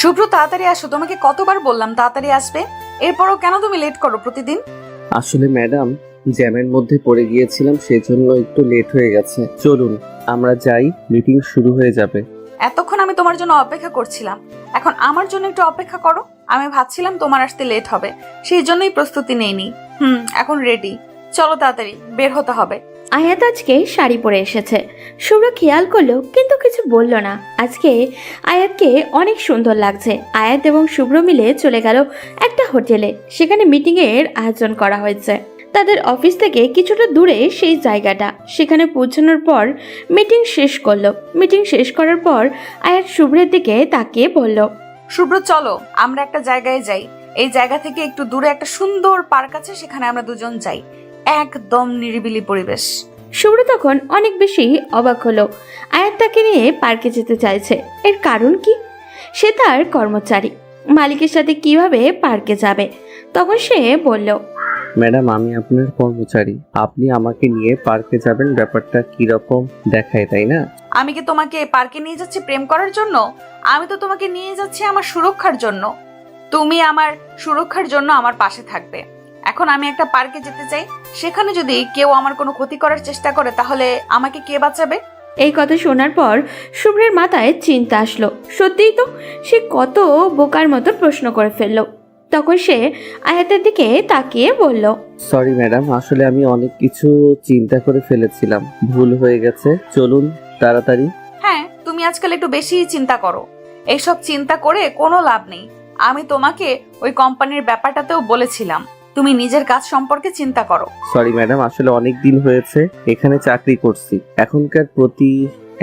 শুভ্র তাড়াতাড়ি আসো, তোমাকে কতবার বললাম তাড়াতাড়ি আসবে, এরপরও কেন তুমি লেট করো প্রতিদিন? আসলে ম্যাডাম, জ্যামের মধ্যে পড়ে গিয়েছিলাম, সেজন্য একটু লেট হয়ে গেছে। চলুন আমরা যাই, মিটিং শুরু হয়ে যাবে। এতক্ষণ আমি তোমার জন্য অপেক্ষা করছিলাম, এখন আমার জন্য একটু অপেক্ষা করো। আমি ভাবছিলাম তোমার আসতে লেট হবে, সেই জন্যই প্রস্তুতি নেইনি। এখন রেডি, চলো তাড়াতাড়ি বের হতে হবে। আয়াত আজকে শাড়ি পরে এসেছে। শুভ্র খেয়াল করলো কিন্তু কিছু বলল না। আজকে আয়াতকে অনেক সুন্দর লাগছে। আয়াত এবং শুভ্র মিলে চলে গেল একটা হোটেলে। সেখানে মিটিং এর আয়োজন করা হয়েছে। তাদের অফিস থেকে কিছুটা দূরে সেই জায়গাটা। সেখানে পৌঁছানোর পর মিটিং শেষ করলো। মিটিং শেষ করার পর আয়াত শুভ্রের দিকে তাকিয়ে বলল, শুভ্র চলো আমরা একটা জায়গায় যাই, এই জায়গা থেকে একটু দূরে একটা সুন্দর পার্ক আছে, সেখানে আমরা দুজন যাই, একদম নিরিবিলি পরিবেশ। শুভ্র তখন অনেক বেশি অবাক হলো। আয়াত তাকে নিয়ে পার্কে যেতে চাইছে, এর কারণ কি? সে তার কর্মচারী, মালিকের সাথে কিভাবে পার্কে যাবে? তখন সে বলল, ম্যাডাম, আমি আপনার কর্মচারী, আপনি আমাকে নিয়ে পার্কে যাবেন, ব্যাপারটা কিরকম দেখায়, তাই না? আমি কি তোমাকে পার্কে নিয়ে যাচ্ছি প্রেম করার জন্য? আমি তো তোমাকে নিয়ে যাচ্ছি আমার সুরক্ষার জন্য। তুমি আমার সুরক্ষার জন্য আমার পাশে থাকবে। এখন আমি একটা পার্কে যেতে চাই, সেখানে যদি কেউ আমার কোনো ক্ষতি করার চেষ্টা করে তাহলে আমাকে কে বাঁচাবে? এই কথা শোনার পর শুভ্রের মাথায় চিন্তা আসলো। সত্যিই তো, সে কত বোকার মতো প্রশ্ন করে ফেললো। তখন সে আয়াতের দিকে তাকিয়ে বলল, সরি ম্যাডাম, আসলে আমি অনেক কিছু চিন্তা করে ফেলেছিলাম, ভুল হয়ে গেছে। চলুন তাড়াতাড়ি। হ্যাঁ, তুমি আজকাল একটু বেশি চিন্তা করো, এইসব চিন্তা করে কোনো লাভ নেই। আমি তোমাকে ওই কোম্পানির ব্যাপারটাতেও বলেছিলাম, তুমি নিজের কাজ সম্পর্কে চিন্তা করো। সরি ম্যাডাম, আসলে অনেক দিন হয়েছে এখানে চাকরি করছি, এখনকার প্রতি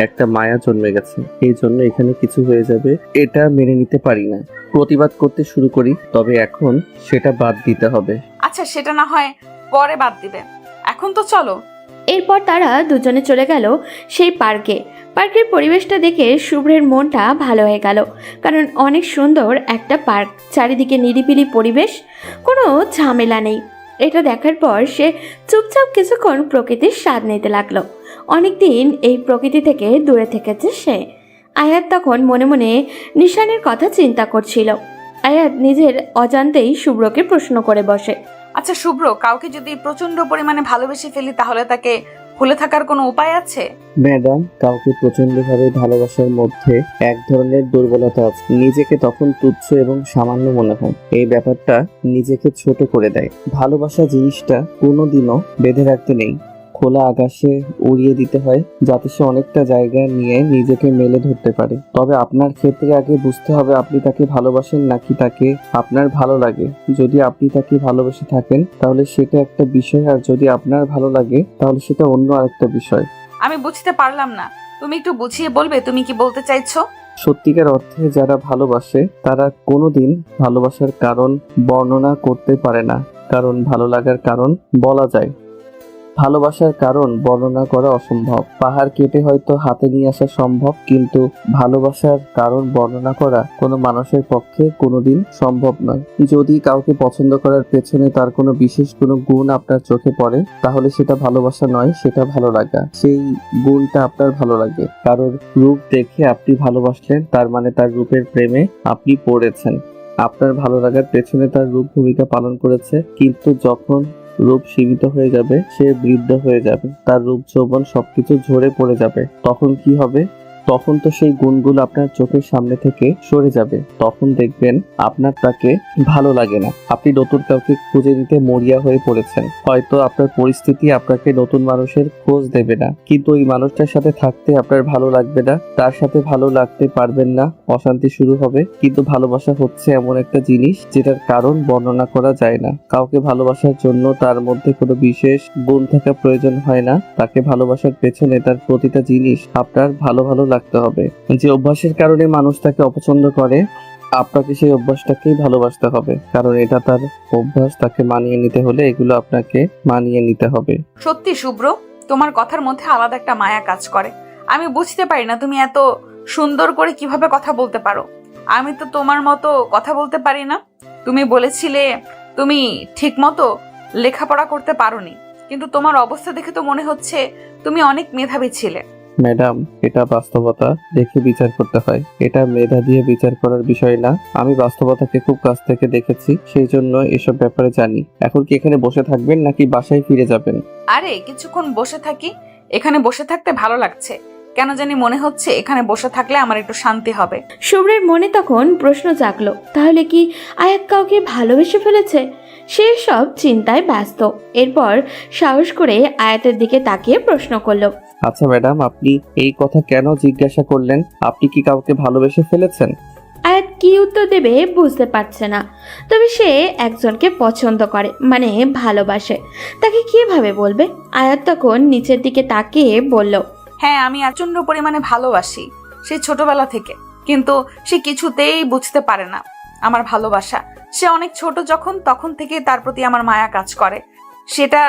একটা মায়া জন্মে গেছে, এই জন্য এখানে কিছু হয়ে যাবে এটা মেনে নিতে পারি না। প্রতিবাদ করতে শুরু করি, তবে এখন সেটা বাদ দিতে হবে। আচ্ছা, সেটা না হয় পরে বাদ দিবে, এখন তো চলো। এরপর তারা দুজনে চলে গেল সেই পার্কে। পার্কের পরিবেশটা দেখে শুভ্রের মনটা ভালো হয়ে গেল, কারণ অনেক সুন্দর একটা পার্ক, চারিদিকে নিরিবিলি পরিবেশ, কোনো ঝামেলা নেই। এটা দেখার পর সে চুপচাপ কিছুক্ষণ প্রকৃতির স্বাদ নিতে লাগলো। অনেকদিন এই প্রকৃতি থেকে দূরে থেকেছে সে। আয়াত তখন মনে মনে নিশানের কথা চিন্তা করছিল। আয়াত নিজের অজান্তেই শুভ্রকে প্রশ্ন করে বসে, আচ্ছা শুভ্র, কাউকে যদি প্রচন্ড পরিমাণে ভালোবেসে ফেলি তাহলে তাকে ভুলে থাকার কোনো উপায় আছে? ম্যাডাম, কাউকে প্রচন্ডভাবে ভালোবাসার মধ্যে এক ধরনের দুর্বলতা আছে, নিজেকে তখন তুচ্ছ এবং সামান্য মনে হয়, এই ব্যাপারটা নিজেকে ছোট করে দেয়। ভালোবাসা জিনিসটা কোনোদিনও বেঁধে রাখতে নেই, খোলা আকাশে উড়িয়ে দিতে হয়, যাতে সে অনেকটা জায়গা নিয়ে নিজেকে মেলে ধরতে পারে। তবে আপনার ক্ষেত্রে আগে বুঝতে হবে আপনি তাকে ভালোবাসেন নাকি তাকে আপনার ভালো লাগে। যদি আপনি তাকে ভালোবেসে থাকেন তাহলে সেটা একটা বিষয়, আর যদি আপনার ভালো লাগে তাহলে সেটা অন্য আরেকটা বিষয়। আমি বুঝতে পারলাম না, তুমি একটু বুঝিয়ে বলবে তুমি কি বলতে চাইছো? সত্যিকার অর্থে যারা ভালোবাসে তারা কোনোদিন ভালোবাসার কারণ বর্ণনা করতে পারে না, কারণ ভালো লাগার কারণ বলা যায়, ভালোবাসার কারণ বর্ণনা করা অসম্ভব। পাহাড় কেটে হয়তো হাতে নিয়ে আসা সম্ভব, কিন্তু ভালোবাসার কারণ বর্ণনা করা কোনো মানুষের পক্ষে কোনোদিন সম্ভব নয়। যদি কাউকে পছন্দ করার পেছনে তার কোনো বিশেষ কোনো গুণ আপনার চোখে পড়ে তাহলে সেটা ভালোবাসা নয়, সেটা ভালো লাগা। সেই গুণটা আপনার ভালো লাগে, কারোর রূপ দেখে আপনি ভালোবাসলেন, তার মানে তার রূপের প্রেমে আপনি পড়েছেন। আপনার ভালো লাগার পেছনে তার রূপ ভূমিকা পালন করেছে, কিন্তু যখন রূপ সীমিত হয়ে যাবে, সে বৃদ্ধ হয়ে যাবে, তার রূপ যৌবন সবকিছু ঝরে পড়ে যাবে, তখন কি হবে? তখন তো সেই গুণগুলো আপনার চোখের সামনে থেকে সরে যাবে, তখন দেখবেন আপনার তাকে ভালো লাগে না, আপনি নতুন কাউকে খুঁজে নিতে মরিয়া হয়ে পড়েছেন। হয়তো আপনার পরিস্থিতি আপনাকে নতুন মানুষের খোঁজ দেবে না, কিন্তু ওই মানুষটার সাথে থাকতে আপনার ভালো লাগবে না, তার সাথে ভালো লাগতে পারবেন না, অশান্তি শুরু হবে। কিন্তু ভালোবাসা হচ্ছে এমন একটা জিনিস যেটার কারণ বর্ণনা করা যায় না। কাউকে ভালোবাসার জন্য তার মধ্যে কোনো বিশেষ গুণ থাকা প্রয়োজন হয় না, তাকে ভালোবাসার পেছনে তার প্রতিটা জিনিস আপনার ভালো ভালো লাগতে হবে। যে অভ্যাসের কারণে মানুষ তাকে অপছন্দ করে, আপনাকে সেই অভ্যাসটাকেই ভালোবাসতে হবে, কারণ এটা তার অভ্যাস, তাকে মানিয়ে নিতে হলে এগুলো আপনাকে মানিয়ে নিতে হবে। সত্যি শুভ্র, তোমার কথার মধ্যে আলাদা একটা মায়া কাজ করে। আমি বুঝতে পারি না তুমি এত সুন্দর করে কিভাবে কথা বলতে পারো। আমি তো তোমার মতো কথা বলতে পারি না। তুমি বলেছিলে তুমি ঠিক মতো লেখাপড়া করতে পারোনি, কিন্তু তোমার অবস্থা দেখে তো মনে হচ্ছে তুমি অনেক মেধাবী ছিলে। ম্যাডাম, এটা বাস্তবতা দেখে বিচার করতে হয়। এটা মেধা দিয়ে বিচার করার বিষয় না। আমি বাস্তবতাকে খুব কাছ থেকে দেখেছি, সেই জন্য এসব ব্যাপারে জানি। এখন কি এখানে বসে থাকবেন নাকি বাসায় ফিরে যাবেন? আরে কিছুক্ষণ বসে থাকি, এখানে বসে থাকতে ভালো লাগছে। কেন জানি মনে হচ্ছে এখানে বসে থাকলে আমার একটু শান্তি হবে। শুভ্রের মনে তখন প্রশ্ন জাগলো, তাহলে কি আয়াত কাউকে ভালোবেসে ফেলেছে? সে সব চিন্তায় ব্যস্ত। এরপর সাহস করে আয়াতের দিকে তাকিয়ে প্রশ্ন করলো, আচ্ছা ম্যাডাম, আপনি এই কথা কেন জিজ্ঞাসা করলেন? আপনি কি কাউকে ভালোবেসে ফেলেছেন? আয়াত কি উত্তর দেবে বুঝতে পারছে না। তবে সে একজনকে পছন্দ করে, মানে ভালোবাসে। তাকে কিভাবে বলবে? আয়াত তখন নিচের দিকে তাকিয়ে বলল, হ্যাঁ, আমি প্রচন্ড পরিমাণে ভালোবাসি, সেই ছোটবেলা থেকে। কিন্তু সে কিছুতেই বুঝতে পারে না আমার ভালোবাসা। সে অনেক ছোট যখন, তখন থেকে তার প্রতি আমার মায়া কাজ করে। সেটা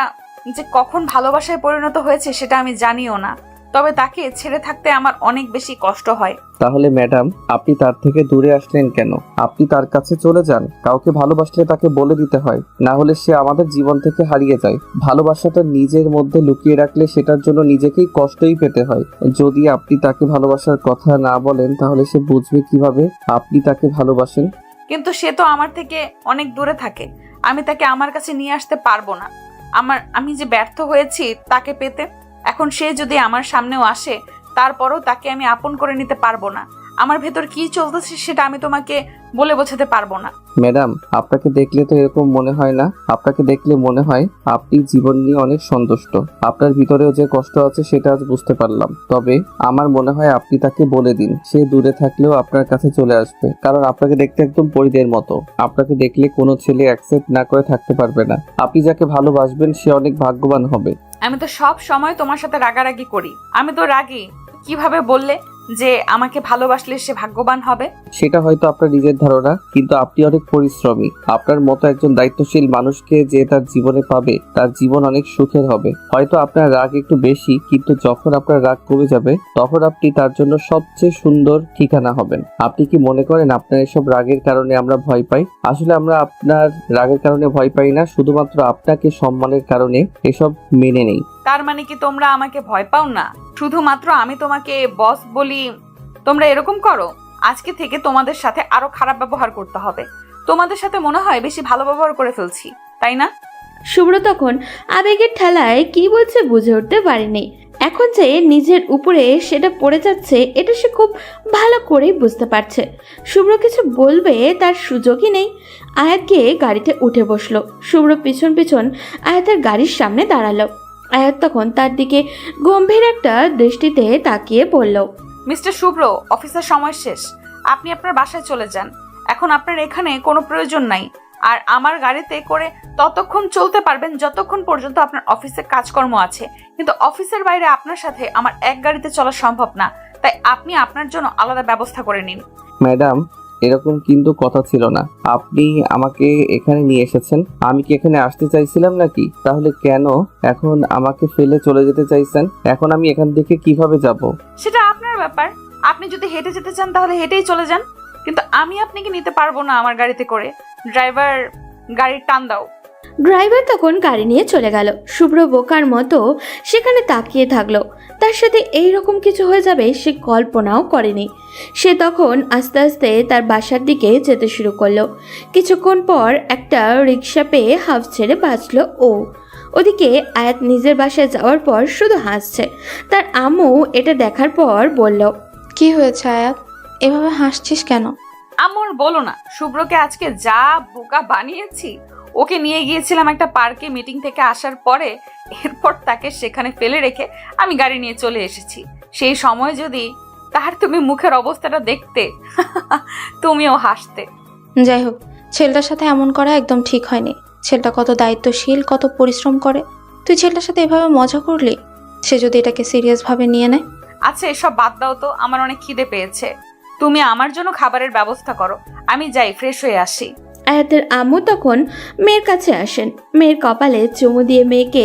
যে কখন ভালোবাসায় পরিণত হয়েছে সেটা আমি জানিও না। তবে তাকে ছেড়ে থাকতে আমার অনেক বেশি কষ্ট হয়। তাহলে ম্যাডাম, আপনি তার থেকে দূরে আসলেন কেন? আপনি তার কাছে চলে যান। কাউকে ভালোবাসলে তাকে বলে দিতে হয়, না হলে সে আমাদের জীবন থেকে হারিয়ে যায়। ভালোবাসাটা নিজের মধ্যে লুকিয়ে রাখলে সেটার জন্য নিজেকেই কষ্টই পেতে হয়। যদি আপনি তাকে ভালোবাসার কথা না বলেন তাহলে সে বুঝবে কিভাবে আপনি তাকে ভালোবাসেন? কিন্তু সে তো আমার থেকে অনেক দূরে থাকে। আমি তাকে আমার কাছে নিয়ে আসতে পারবো না। আমি যে ব্যর্থ হয়েছি তাকে পেতে। এখন সে যদি আমার সামনেও আসে, তারপরও তাকে আমি আপন করে নিতে পারবো না। আমার ভেতর কি চলতেছে সেটা আমি তোমাকে বলে বোঝাতে পারবো না। ম্যাডাম, আপনাকে দেখলে তো এরকম মনে হয় না। আপনাকে দেখলে মনে হয় আপনি জীবন নিয়ে অনেক সন্তুষ্ট। আপনার ভিতরেও যে কষ্ট আছে সেটা আজ বুঝতে পারলাম। তবে আমার মনে হয় আপনি তাকে বলে দিন, সে দূরে থাকলেও আপনার কাছে চলে আসবে। কারণ আপনাকে দেখতে একদম পরীদের মতো। আপনাকে দেখলে কোনো ছেলে অ্যাকসেপ্ট না করে থাকতে পারবে না। আপনি যাকে ভালোবাসবেন সে অনেক ভাগ্যবান হবে। আমি তো সব সময় তোমার সাথে রাগারাগি করি। আমি তো রাগি। কিভাবে বললে যে আমাকে ভালোবাসলে সে ভাগ্যবান হবে? সেটা হয়তো আপনার নিজের ধারণা, কিন্তু আপনি অনেক পরিশ্রমী। আপনার মতো একজন দায়িত্বশীল মানুষকে যে তার জীবনে পাবে, তার জীবন অনেক সুখের হবে। হয়তো আপনার রাগ একটু বেশি, কিন্তু যখন আপনার রাগ কমে যাবে তখন আপনি তার জন্য সবচেয়ে সুন্দর ঠিকানা হবেন। আপনি কি মনে করেন আপনার এসব রাগের কারণে আমরা ভয় পাই? আসলে আমরা আপনার রাগের কারণে ভয় পাই না, শুধুমাত্র আপনাকে সম্মানের কারণে এসব মেনে নেই। তার মানে কি তোমরা আমাকে ভয় পাও না? শুধুমাত্র আমি তোমাকে বস বলি তোমরা এরকম করো? আজকে থেকে তোমাদের সাথে আরো খারাপ ব্যবহার করতে হবে। তোমাদের সাথে মনে হয় বেশি ভালো ব্যবহার করে ফেলছি, তাই না? শুভ্র তখন আবেগের ঠেলায় কি বলছে বুঝে উঠতে পারেনি। এখন যে নিজের উপরে সেটা পড়ে যাচ্ছে এটা সে খুব ভালো করেই বুঝতে পারছে। শুভ্র কিছু বলবে তার সুযোগই নেই। আয়াত গিয়ে গাড়িতে উঠে বসলো। শুভ্র পিছন পিছন আয়াতের গাড়ির সামনে দাঁড়ালো। আয়াত তখন তার দিকে গম্ভীর একটা দৃষ্টিতে তাকিয়ে বলল, মিস্টার শুভ্র, অফিসের সময় শেষ। আপনি আপনার বাসায় চলে যান। এখন আপনার এখানে কোনো প্রয়োজন নাই। আর আমার গাড়িতে করে ততক্ষণ চলতে পারবেন যতক্ষণ পর্যন্ত আপনার অফিসে কাজকর্ম আছে। কিন্তু অফিসের বাইরে আপনার সাথে আমার এক গাড়িতে চলা সম্ভব না। তাই আপনি আপনার জন্য আলাদা ব্যবস্থা করে নিন। ম্যাডাম, এরকম কিন্তু কথা ছিল না। আপনি আমাকে এখানে নিয়ে এসেছেন, আমি কি এখানে আসতে চাইছিলাম নাকি? তাহলে কেন এখন আমাকে ফেলে চলে যেতে চাইছেন? এখন আমি এখান থেকে কিভাবে যাব? সেটা আপনার ব্যাপার। আপনি যদি হেঁটে যেতে চান তাহলে হেঁটেই চলে যান। কিন্তু আমি আপনাকে নিতে পারবো না আমার গাড়িতে করে। ড্রাইভার, গাড়ির টান দাও। ড্রাইভার তখন গাড়ি নিয়ে চলে গেল। শুভ্র বোকার মতো সেখানে তাকিয়ে থাকলো। তার সাথে এই রকম কিছু হয়ে যাবে সে কল্পনাও করেনি। সে তখন আস্তে আস্তে তার বাসার দিকে যেতে শুরু করলো। কিছুক্ষণ পর একটা রিক্সা পেয়ে হাফ ছেড়ে বাঁচলো ও। ওদিকে আয়াত নিজের বাসায় যাওয়ার পর শুধু হাসছে। তার আম্মু এটা দেখার পর বলল, কি হয়েছে আয়াত, এভাবে হাসছিস কেন? আমার বলো না, শুভ্রকে আজকে যা বোকা বানিয়েছি। ওকে নিয়ে গিয়েছিলাম একটা পার্কে মিটিং থেকে আসার পরে। এরপর তাকে সেখানে ফেলে রেখে আমি গাড়ি নিয়ে চলে এসেছি। সেই সময় যদি তার তুমি মুখের অবস্থাটা দেখতে, তুমিও হাসতে। যাই হোক, ছেলেটার সাথে এমন করা একদম ঠিক হয়নি। ছেলেটা কত দায়িত্বশীল, কত পরিশ্রম করে। তুই ছেলেটার সাথে এভাবে মজা করলি? সে যদি এটাকে সিরিয়াস ভাবে নিয়ে নেয়? আচ্ছা, এসব বাদ দাও তো। আমার অনেক খিদে পেয়েছে। তুমি আমার জন্য খাবারের ব্যবস্থা করো। আমি যাই, ফ্রেশ হয়ে আসি। আয়াতের আম্মু তখন মেয়ের কাছে আসেন। মেয়ের কপালে চুমু দিয়ে মেয়েকে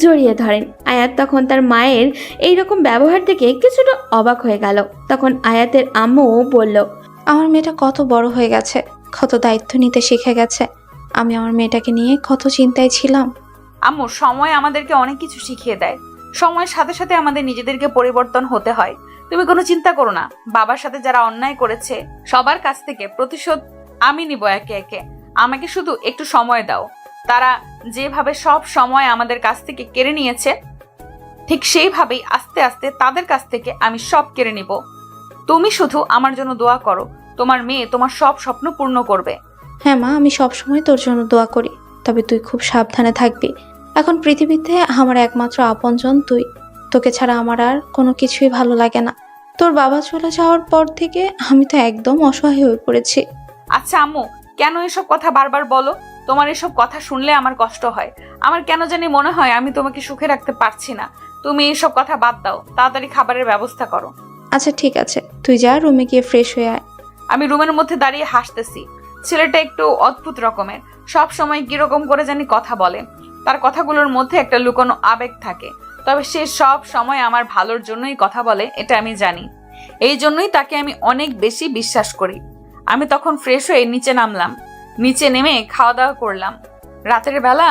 জড়িয়ে ধরেন। আয়াত তখন তার মায়ের এইরকম ব্যবহার থেকে কিছুটা অবাক হয়ে গেল। তখন আয়াতের আম্মু বলল, আমার মেয়েটা কত বড় হয়ে গেছে, কত দায়িত্ব নিতে শিখে গেছে। আমি আমার মেয়েটাকে নিয়ে কত চিন্তায় ছিলাম। আম্মু, সময় আমাদেরকে অনেক কিছু শিখিয়ে দেয়। সময়ের সাথে সাথে আমাদের নিজেদেরকে পরিবর্তন হতে হয়। তুমি কোনো চিন্তা করো না, বাবার সাথে যারা অন্যায় করেছে সবার কাছ থেকে প্রতিশোধ আমি নিব একে একে। আমাকে শুধু একটু সময় দাও। তারা যেভাবে সব সময় আমাদের কাছ থেকে কেড়ে নিয়েছে, ঠিক সেইভাবেই আস্তে আস্তে তাদের কাছ থেকে আমি সব কেড়ে নিব। তুমি শুধু আমার জন্য দোয়া করো, তোমার মেয়ে তোমার সব স্বপ্ন পূর্ণ করবে। হ্যাঁ মা, আমি সবসময় তোর জন্য দোয়া করি, তবে তুই খুব সাবধানে থাকবি। এখন পৃথিবীতে আমার একমাত্র আপনজন তুই। তোকে ছাড়া আমার আর কোনো কিছুই ভালো লাগে না। তোর বাবা চলে যাওয়ার পর থেকে আমি তো একদম অসহায় হয়ে পড়েছি। আচ্ছা আম্মু, কেন এসব কথা বারবার বলো? তোমার এসব কথা শুনলে আমার কষ্ট হয়। আমার কেন জানি মনে হয় আমি তোমাকে সুখে রাখতে পারছি না। তুমি এসব কথা বাদ দাও, তাড়াতাড়ি খাবারের ব্যবস্থা করো। আচ্ছা ঠিক আছে, তুই যা, রুমে গিয়ে ফ্রেশ হয়ে আয়। আমি রুমের মধ্যে দাঁড়িয়ে হাসতেছি। ছেলেটা একটু অদ্ভুত রকমের, সব সময় কিরকম করে জানি কথা বলে। তার কথাগুলোর মধ্যে একটা লুকানো আবেগ থাকে, তবে সে সব সময় আমার ভালোর জন্যই কথা বলে, এটা আমি জানি। এই জন্যই তাকে আমি অনেক বেশি বিশ্বাস করি। আমি তখন ফ্রেশ হয়ে নিচে নামলাম। নিচে নেমে খাওয়া দাওয়া করলাম। রাতের বেলা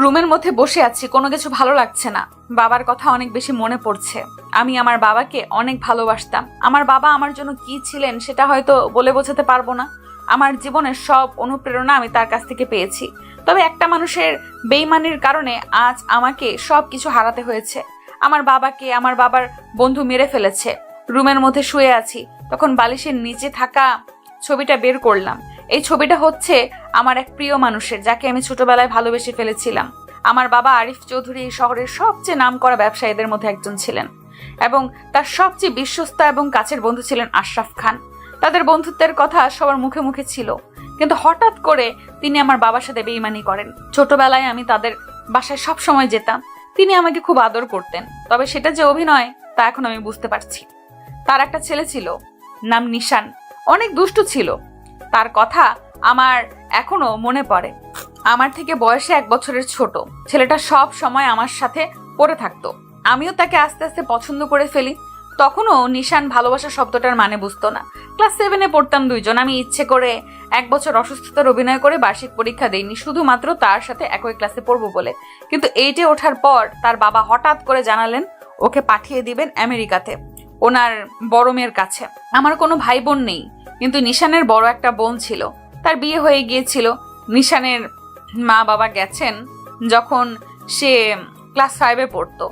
রুমের মধ্যে বসে আছি, কোনো কিছু ভালো লাগছে না। বাবার কথা অনেক বেশি মনে পড়ছে। আমি আমার বাবাকে অনেক ভালোবাসতাম। আমার বাবা আমার জন্য কি ছিলেন সেটা হয়তো বলে বোঝাতে পারবো না। আমার জীবনের সব অনুপ্রেরণা আমি তার কাছ থেকে পেয়েছি। তবে একটা মানুষের বেইমানির কারণে আজ আমাকে সব কিছু হারাতে হয়েছে। আমার বাবাকে আমার বাবার বন্ধু মেরে ফেলেছে। রুমের মধ্যে শুয়ে আছি, তখন বালিশের নিচে থাকা ছবিটা বের করলাম। এই ছবিটা হচ্ছে আমার এক প্রিয় মানুষের, যাকে আমি ছোটবেলায় ভালোবেসে ফেলেছিলাম। আমার বাবা আরিফ চৌধুরী এই শহরের সবচেয়ে নামকরা ব্যবসায়ীদের মধ্যে একজন ছিলেন, এবং তার সবচেয়ে বিশ্বস্ত এবং কাছের বন্ধু ছিলেন আশরাফ খান। তাদের বন্ধুত্বের কথা সবার মুখে মুখে ছিল, কিন্তু হঠাৎ করে তিনি আমার বাবার সাথে বেইমানি করেন। ছোটবেলায় আমি তাদের বাসায় সব সময় যেতাম, তিনি আমাকে খুব আদর করতেন। তবে সেটা যে অভিনয় তা এখন আমি বুঝতে পারছি। তার একটা ছেলে ছিল, নাম নিশান, অনেক দুষ্টু ছিল। তার কথা আমার এখনো মনে পড়ে। আমার থেকে বয়সে 1 বছরের ছোট। ছেলেটা সব সময় আমার সাথে পড়ে থাকতো। আমিও তাকে আস্তে আস্তে পছন্দ করে ফেলি। তখনও নিশান ভালোবাসা শব্দটার মানে বুঝতো না। ক্লাস 7-এ পড়তাম দুইজন। আমি ইচ্ছে করে 1 বছর অসুস্থতার অভিনয় করে বার্ষিক পরীক্ষা দেইনি, শুধুমাত্র তার সাথে একই ক্লাসে পড়বো বলে। কিন্তু 8-এ ওঠার পর তার বাবা হঠাৎ করে জানালেন ওকে পাঠিয়ে দিবেন আমেরিকাতে, ওনার বড় মেয়ের কাছে। আমার কোনো ভাই বোন নেই, কিন্তু নিশানের বড় একটা বোন ছিল, তার বিয়ে হয়ে গিয়েছিল। নিশানের মা বাবা গেছেন যখন সে ক্লাস 5-এ পড়তো।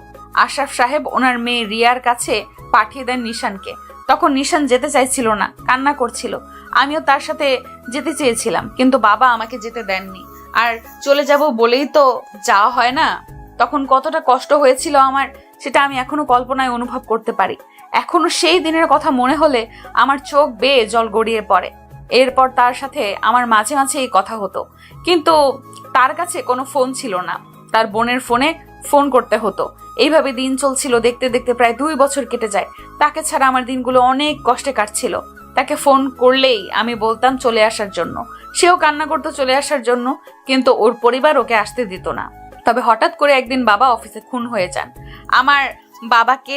আশরাফ সাহেব ওনার মেয়ে রিয়ার কাছে পাঠিয়ে দেন নিশানকে। তখন নিশান যেতে চাইছিল না, কান্না করছিল। আমিও তার সাথে যেতে চেয়েছিলাম, কিন্তু বাবা আমাকে যেতে দেননি। আর চলে যাব বলেই তো যাওয়া হয় না। তখন কতটা কষ্ট হয়েছিল আমার, সেটা আমি এখনো কল্পনায় অনুভব করতে পারি। এখনো সেই দিনের কথা মনে হলে আমার চোখ বেয়ে জল গড়িয়ে পড়ে। এরপর তার সাথে আমার মাঝে মাঝে এই কথা হতো, কিন্তু তার কাছে কোনো ফোন ছিল না। তার বোনের ফোনে ফোন করতে হতো। এইভাবে দিন চলছিল। দেখতে দেখতে প্রায় 2 বছর কেটে যায়। তাকে ছাড়া আমার দিনগুলো অনেক কষ্টে কাটছিল। তাকে ফোন করলেই আমি বলতাম চলে আসার জন্য, সেও কান্না করতো চলে আসার জন্য, কিন্তু ওর পরিবার ওকে আসতে দিত না। তবে হঠাৎ করে একদিন বাবা অফিসে খুন হয়ে যান। আমার বাবাকে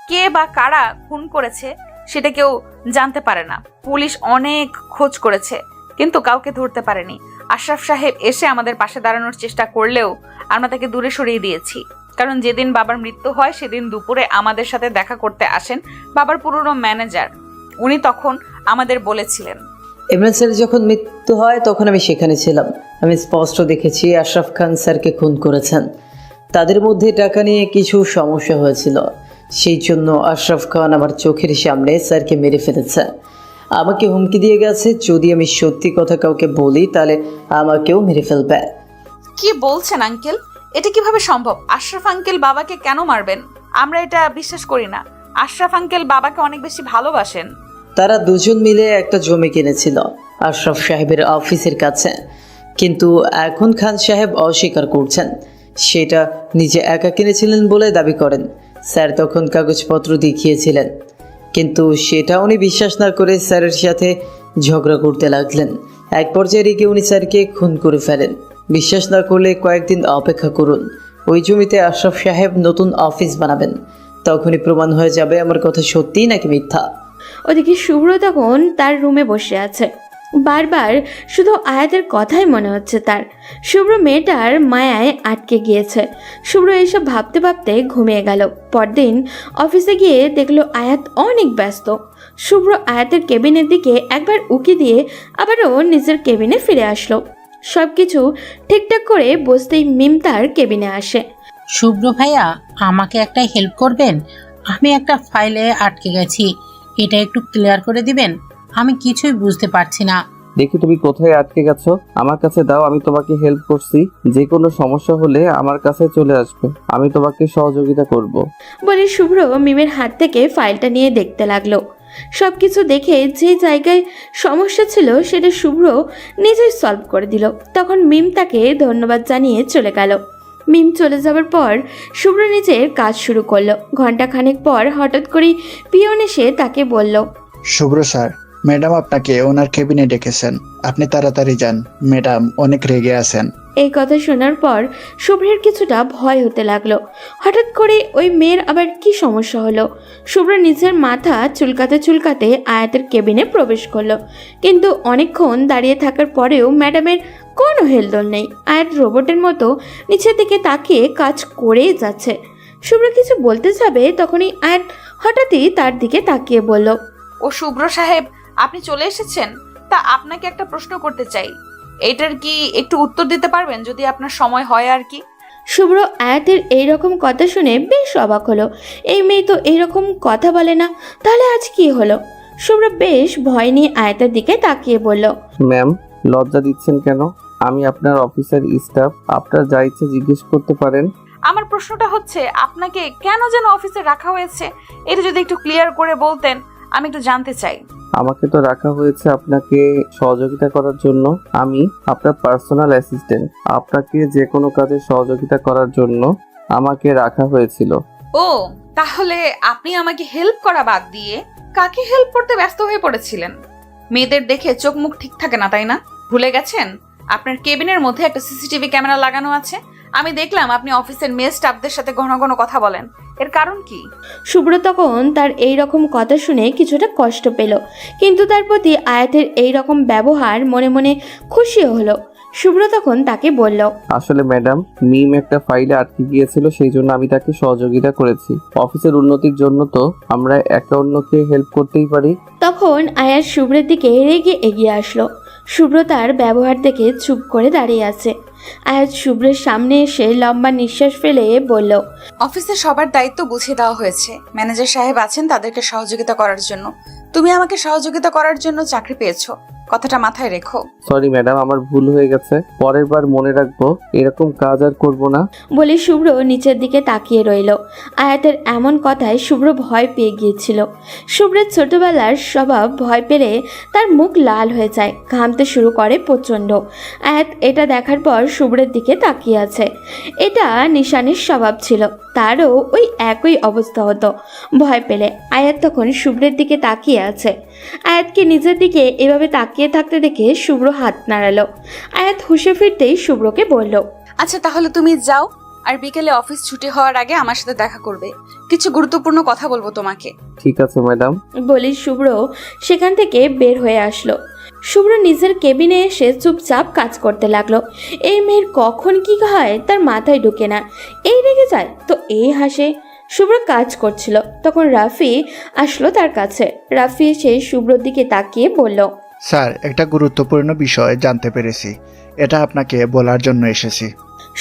কে বা কারা খুন করেছে সেটা কেউ জানতে পারে না। পুলিশ অনেক খোঁজ করেছে, কিন্তু কাউকে ধরতে পারেনি। আশরাফ সাহেব এসে আমাদের পাশে দাঁড়ানোর চেষ্টা করলেও আমরা তাকে দূরে সরিয়ে দিয়েছি। কারণ যেদিন বাবার মৃত্যু হয় সেদিন দুপুরে আমাদের সাথে দেখা করতে আসেন বাবার পুরনো ম্যানেজার। উনি তখন আমাদের বলেছিলেন, ইমরান স্যার যখন মৃত্যু হয় তখন আমি সেখানে ছিলাম। আমি স্পষ্ট দেখেছি আশরাফ খান স্যারকে খুন করেছেন। তাদের মধ্যে টাকা নিয়ে কিছু সমস্যা হয়েছিল, সেই জন্য আশরাফ খান আমার চোখের সামনে স্যারকে মেরে ফেলেছে। আমাকে হুমকি দিয়ে গেছে যদি আমি সত্যি কথা কাউকে বলি তাহলে আমাকেও মেরে ফেলবে। কি বলছেন আঙ্কেল? এটা কিভাবে সম্ভব? আশরাফ আঙ্কেল বাবাকে কেন মারবেন? আমরা এটা বিশ্বাস করি না। আশরাফ আঙ্কেল বাবাকে অনেক বেশি ভালোবাসেন। তারা দুজন মিলে একটা জমি কিনেছিল আশরাফ সাহেবের অফিসের কাছে, কিন্তু এখন খান সাহেব অস্বীকার করছেন। সেটা নিজে একা কিনেছিলেন বলে দাবি করেন। স্যার তখন কাগজপত্র দেখিয়েছিলেন, কিন্তু সেটা উনি বিশ্বাস না করে স্যারের সাথে ঝগড়া করতে লাগলেন। এক পর্যায়ে রেগে উনি স্যারকে খুন করে ফেলেন। বিশ্বাস না করলে কয়েকদিন অপেক্ষা করুন। ওই জমিতে আশরাফ সাহেব নতুন অফিস বানাবেন, তখনই প্রমাণ হয়ে যাবে আমার কথা সত্যি নাকি মিথ্যা। ওদিকে শুভ্র তখন তার রুমে বসে আছে। বারবার শুধু আয়াতের কথাই মনে হচ্ছে তার। শুভ্র মেয়েটার মায়ায় আটকে গিয়েছে। শুভ্র এইসব ভাবতে ভাবতে ঘুমিয়ে গেল। পরদিন অফিসে গিয়ে দেখলো আয়াত অনেক ব্যস্ত। শুভ্র আয়াতের কেবিনের দিকে একবার উকি দিয়ে আবারও নিজের কেবিনে ফিরে আসলো। সব কিছু ঠিকঠাক করে বসতেই মিম তার কেবিনে আসে। শুভ্র ভাইয়া, আমাকে একটা হেল্প করবেন? আমি একটা ফাইলে আটকে গেছি, এটা একটু ক্লিয়ার করে দিবেন? আমি কিছুই বুঝতে পারছি না। দেখি তুমি কোথায় আটকে গেছো, আমার কাছে দাও, আমি তোমাকে হেল্প করছি। যে কোনো সমস্যা হলে আমার কাছে চলে আসবে, আমি তোমাকে সহযোগিতা করব। বলে শুভ্র মিমের হাত থেকে ফাইলটা নিয়ে দেখতে লাগলো। সবকিছু দেখে যে জায়গায় সমস্যা ছিল সেটা শুভ্র নিজেই সলভ করে দিল। তখন মিম তাকে ধন্যবাদ জানিয়ে চলে গেল। মিম চলে যাওয়ার পর শুভ্র নিজের কাজ শুরু করলো। ঘন্টাখানেক পর হঠাৎ করেই পিয়ন এসে তাকে বলল, শুভ্র স্যার, ম্যাডাম আপনাকে ওনার কেবিনে ডেকেছেন, আপনি তাড়াতাড়ি যান, ম্যাডাম অনেক রেগে আছেন। এই কথা শোনার পর শুভ্রের কিছুটা ভয় হতে লাগলো। হঠাৎ করে ওই মেয়ের আবার কি সমস্যা হলো? শুভ্র নিজের মাথা চুলকাতে চুলকাতে আয়াতের কেবিনে প্রবেশ করলো। কিন্তু অনেকক্ষণ দাঁড়িয়ে থাকার পরেও ম্যাডামের কোনো হেলদোল নেই। আয়াত রোবটের মতো নিচের দিকে তাকিয়ে কাজ করেই যাচ্ছে। শুভ্র কিছু বলতে যাবে তখনই আয়াত হঠাৎই তার দিকে তাকিয়ে বলল, ও শুভ্র সাহেব, আপনি চলে এসেছেন? তা আপনাকে একটা প্রশ্ন করতে চাই, এইটার কি একটু উত্তর দিতে পারবেন যদি আপনার সময় হয় আর কি? শুভ্র আয়াতের এইরকম কথা শুনে বেশ অবাক হলো। এই মেয়ে তো এইরকম কথা বলে না, তাহলে আজ কি হলো? শুভ্র বেশ ভয় নিয়ে আয়াতের দিকে তাকিয়ে বলল, ম্যাম, লজ্জা দিচ্ছেন কেন? আমি আপনার অফিসের স্টাফ, আপনার যা ইচ্ছে জিজ্ঞেস করতে পারেন। আমার প্রশ্নটা হচ্ছে, আপনাকে কেন যেন অফিসে রাখা হয়েছে, এটা যদি একটু ক্লিয়ার করে বলতেন, আমি একটু জানতে চাই। আমাকে তো রাখা হয়েছে আপনাকে সহযোগিতা করার জন্য। আমি আপনার পার্সোনাল অ্যাসিস্ট্যান্ট, আপনাকে যে কোনো কাজে সহযোগিতা করার জন্য আমাকে রাখা হয়েছিল। ও, তাহলে আপনি আমাকে হেল্প করা বাদ দিয়ে কাকে হেল্প করতে ব্যস্ত হয়ে পড়েছিলেন? মেয়েদের দেখে চোখ মুখ ঠিক থাকে না, তাই না? ভুলে গেছেন আপনার কেবিনের মধ্যে একটা সিসিটিভি ক্যামেরা লাগানো আছে? আমি দেখলাম আপনি অফিসের মেয়ে স্টাফদের সাথে ঘন ঘন কথা বলেন, এর কারণ কি? শুভ্র তখন তার এই রকম কথা শুনে কিছুটা কষ্ট পেল, কিন্তু তার প্রতি আয়াতের এই রকম ব্যবহার মনে মনে খুশিও হলো। শুভ্র তখন তাকে বলল, আসলে ম্যাডাম, মিম একটা ফাইলে আটকে গিয়েছিল, সেই জন্য আমি তাকে সহযোগিতা করেছি। অফিসের উন্নতির জন্য তো আমরা একে অন্যকে হেল্প করতেই পারি। তখন আয়াত শুভ্রের দিকে রেগে এগিয়ে আসলো। শুভ্র তার ব্যবহার দেখে চুপ করে দাঁড়িয়ে আছে। আয়াত শুভ্রের সামনে এসে লম্বা নিঃশ্বাস ফেলে বলল, অফিসে সবার দায়িত্ব বুঝিয়ে দেওয়া হয়েছে, ম্যানেজার সাহেব আছেন তাদেরকে সহযোগিতা করার জন্য। তুমি আমাকে সহযোগিতা করার জন্য চাকরি পেয়েছো, কথাটা মাথায় রেখো। সরি ম্যাডাম, আমার ভুল হয়ে গেছে, পরের বার মনে রাখবো, এরকম কাজ আর করব না। বলে শুভ্র নিচের দিকে তাকিয়ে রইল। আয়াতের এমন কথায় শুভ্র ভয় পেয়ে গিয়েছিল। শুভ্রের ছোটবেলার স্বভাব, ভয় পেলে তার মুখ লাল হয়ে যায়, ঘামতে শুরু করে প্রচণ্ড। আয়াত এটা দেখার পর শুভ্রের দিকে তাকিয়ে আছে। এটা নিশানের স্বভাব ছিল, তারও ওই একই অবস্থা হতো ভয় পেলে। আয়াত তখন শুভ্রের দিকে তাকিয়ে আছে। আয়াতকে নিজের দিকে এভাবে তাকিয়ে থাকতে দেখে শুভ্র হাত নাড়ালো। আয়াত হুঁশে ফিরতেই শুভ্রকে বলল, আচ্ছা, তাহলে তুমি যাও, আর বিকেলে অফিস ছুটি হওয়ার আগে আমার সাথে দেখা করবে, কিছু গুরুত্বপূর্ণ কথা বলবো তোমাকে। ঠিক আছে ম্যাডাম। বলে শুভ্র সেখান থেকে বের হয়ে আসলো। শুভ্র নিজের কেবিনে এসে চুপচাপ কাজ করতে লাগলো। এই মেয়ের কখন কি হয় তার মাথায় ঢোকে না, এই রেগে যায় তো এই হাসে। শুভ্র কাজ করছিল, তখন রাফি আসলো তার কাছে। রাফি এসে শুভ্রর দিকে তাকিয়ে বলল, স্যার, একটা গুরুত্বপূর্ণ বিষয় জানতে পেরেছি, এটা আপনাকে বলার জন্য এসেছি।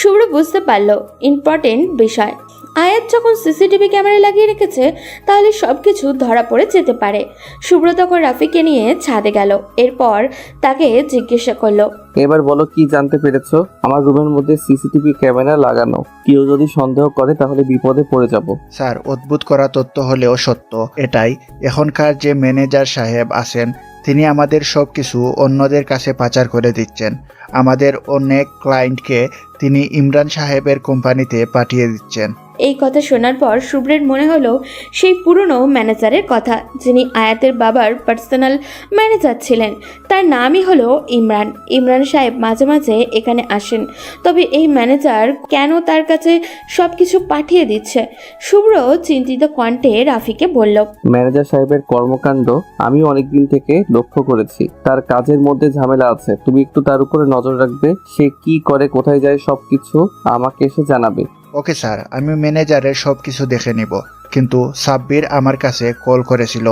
শুভ্র বুঝতে পারলো ইম্পর্টেন্ট বিষয়। আয়াত যখন সিসিটিভি ক্যামেরা লাগিয়ে রেখেছে তাহলে সব কিছু ধরা পড়ে যেতে পারে। শুভ্র তখন রাফিকে নিয়ে ছাদে গেল। এরপর তাকে জিজ্ঞাসা করলো, এবার বলো কি জানতে পেরেছো? আমার রুমের মধ্যে সিসিটিভি ক্যামেরা লাগানো, কেউ যদি সন্দেহ করে তাহলে বিপদে পড়ে যাব। স্যার, অদ্ভুত করা তথ্য হলেও সত্য এটাই, এখনকার যে ম্যানেজার সাহেব আছেন তিনি আমাদের সব কিছু অন্যদের কাছে পাচার করে দিচ্ছেন। আমাদের অনেক ক্লায়েন্টকে তিনি ইমরান সাহেবের কোম্পানিতে পাঠিয়ে দিচ্ছেন। এই কথা শোনার পর শুভ্রের মনে হলো সেই পুরনো ম্যানেজারের কথা, যিনি আয়াতের বাবার পার্সোনাল ম্যানেজার ছিলেন। তার নামই হলো ইমরান। ইমরান সাহেব মাঝে মাঝে এখানে আসেন, তবে এই ম্যানেজার কেন তার কাছে সব কিছু পাঠিয়ে দিচ্ছে? শুভ্র চিন্তিত কণ্ঠে রাফিকে বলল, ম্যানেজার সাহেবের কর্মকাণ্ড আমি অনেকদিন থেকে লক্ষ্য করেছি। তার কাজের মধ্যে ঝামেলা আছে, তুমি একটু তার উপরে নজর রাখবে। সে কি করে, কোথায় যায়, সবকিছু আমাকে এসে জানাবে। ওকে স্যার, আমি ম্যানেজারের সব কিছু দেখে নিব। কিন্তু সাব্বির আমার কাছে কল করেছিল,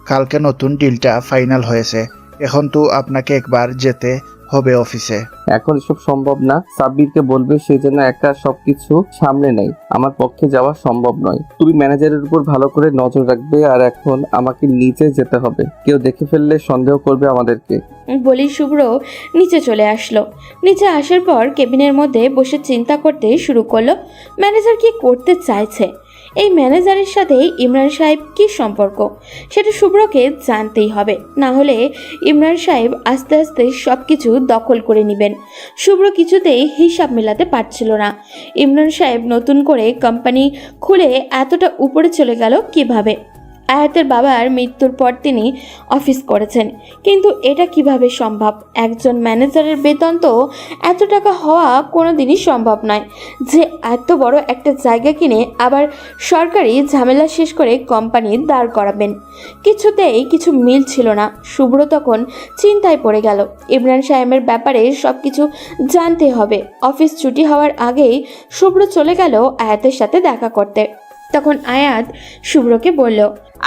কালকে নতুন ডিলটা ফাইনাল হয়েছে। এখন তো আপনাকে একবার যেতে হবে অফিসে। এখন এসব সম্ভব না। সাব্বিরকে বলবে সে যেন একা সবকিছু সামলে নেয়। আমার পক্ষে যাওয়া সম্ভব নয়। তুমি ম্যানেজারের উপর ভালো করে নজর রাখবে। আর এখন আমাকে নিচে যেতে হবে, কেউ দেখে ফেললে সন্দেহ করবে আমাদেরকে। বলি শুভ্র নিচে চলে আসলো। নিচে আসার পর কেবিনের মধ্যে বসে চিন্তা করতে শুরু করলো ম্যানেজার কি করতে চাইছে। এই ম্যানেজারের সাথে ইমরান সাহেব কি সম্পর্ক, সেটা শুভ্রকে জানতেই হবে। না হলে ইমরান সাহেব আস্তে আস্তে সব কিছু দখল করে নেবেন। শুভ্র কিছুতেই হিসাব মেলাতে পারছিল না। ইমরান সাহেব নতুন করে কোম্পানি খুলে এতটা উপরে চলে গেল কিভাবে? আয়াতের বাবার মৃত্যুর পর তিনি অফিস করেছেন, কিন্তু এটা কিভাবে সম্ভব? একজন ম্যানেজারের বেতন তো এত টাকা হওয়া কোনো দিনই সম্ভব নয় যে এত বড় একটা জায়গা কিনে আবার সরকারি ঝামেলা শেষ করে কোম্পানি দাঁড় করাবেন। কিছুতেই কিছু মিল ছিল না। শুভ্র তখন চিন্তায় পড়ে গেল। ইমরান সাহেবের ব্যাপারে সব কিছু জানতে হবে। অফিস ছুটি হওয়ার আগেই শুভ্র চলে গেল আয়াতের সাথে দেখা করতে। তখন আয়াত শুভ্রকে বলল,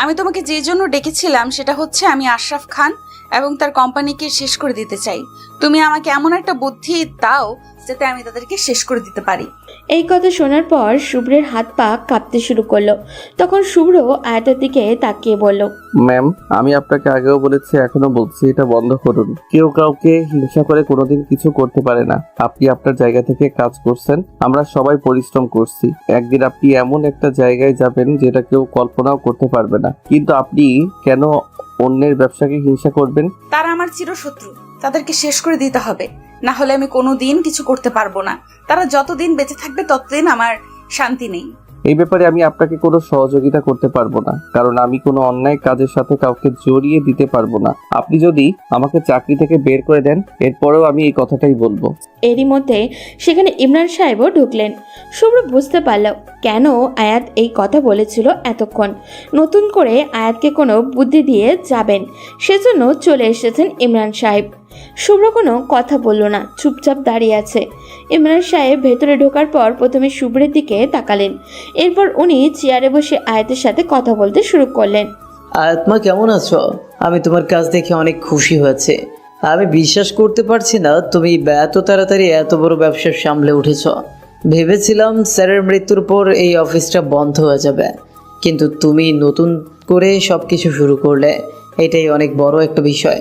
আমি তোমাকে যে জন্য ডেকেছিলাম সেটা হচ্ছে আমি আশরাফ খান এবং তার কোম্পানিকে শেষ করে দিতে চাই। তুমি আমাকে এমন একটা বুদ্ধি দাও যাতে আমি তাদেরকে শেষ করে দিতে পারি। এই কথা শোনার পর শুভ্রের হাত পা কাঁপতে শুরু করলো। তখন শুভ্র আয়াতের দিকে তাকিয়ে বলল, ম্যাম, আমি আপনাকে আগেও বলেছি, এখনো বলছি, এটা বন্ধ করুন। কেউ কাউকে হিংসা করে কোনোদিন কিছু করতে পারে না। আপনি আপনার জায়গা থেকে কাজ করছেন, আমরা সবাই পরিশ্রম করছি। একদিন আপনি এমন একটা জায়গায় যাবেন যেটা কেউ কল্পনাও করতে পারবে না। কিন্তু আপনি কেন অন্যের ব্যবসাকে হিংসা করবেন? তারা আমার চিরশত্রু, তাদেরকে শেষ করে দিতে হবে, না হলে আমি কোনোদিন কিছু করতে পারবো না। তারা যতদিন বেঁচে থাকবে ততদিন আমার শান্তি নেই। এই ব্যাপারে আমি আপনাকে কোনো সহযোগিতা করতে পারবো না, কারণ আমি কোনো অন্যায় কাজের সাথে কাউকে জড়িয়ে দিতে পারবো না। আপনি যদি আমাকে চাকরি থেকে বের করে দেন, এরপরেও আমি এই কথাটাই বলবো। এরই মধ্যে সেখানে ইমরান সাহেবও ঢুকলেন। শুভ্র বুঝতে পারল কেন আয়াত এই কথা বলেছিল এতক্ষণ। নতুন করে আয়াতকে কোনো বুদ্ধি দিয়ে যাবেন, সেজন্য চলে এসেছেন ইমরান সাহেব। শুভ্র কোনো কথা বলল না, চুপচাপ দাঁড়িয়ে আছে। ইমরান সাহেব ভেতরে ঢোকার পর প্রথমে শুভ্রের দিকে তাকালেন, এরপর উনি চেয়ারে বসে আয়াতের সাথে কথা বলতে শুরু করলেন। আয়াতমা, কেমন আছো? আমি তোমার কাজ দেখে অনেক খুশি হয়েছে। আমি বিশ্বাস করতে পারছি না তুমি এত তাড়াতাড়ি এত বড় ব্যবসা সামলে উঠেছ। ভেবেছিলাম স্যারের মৃত্যুর পর এই অফিসটা বন্ধ হয়ে যাবে, কিন্তু তুমি নতুন করে সব কিছু শুরু করলে, এটাই অনেক বড় একটা বিষয়।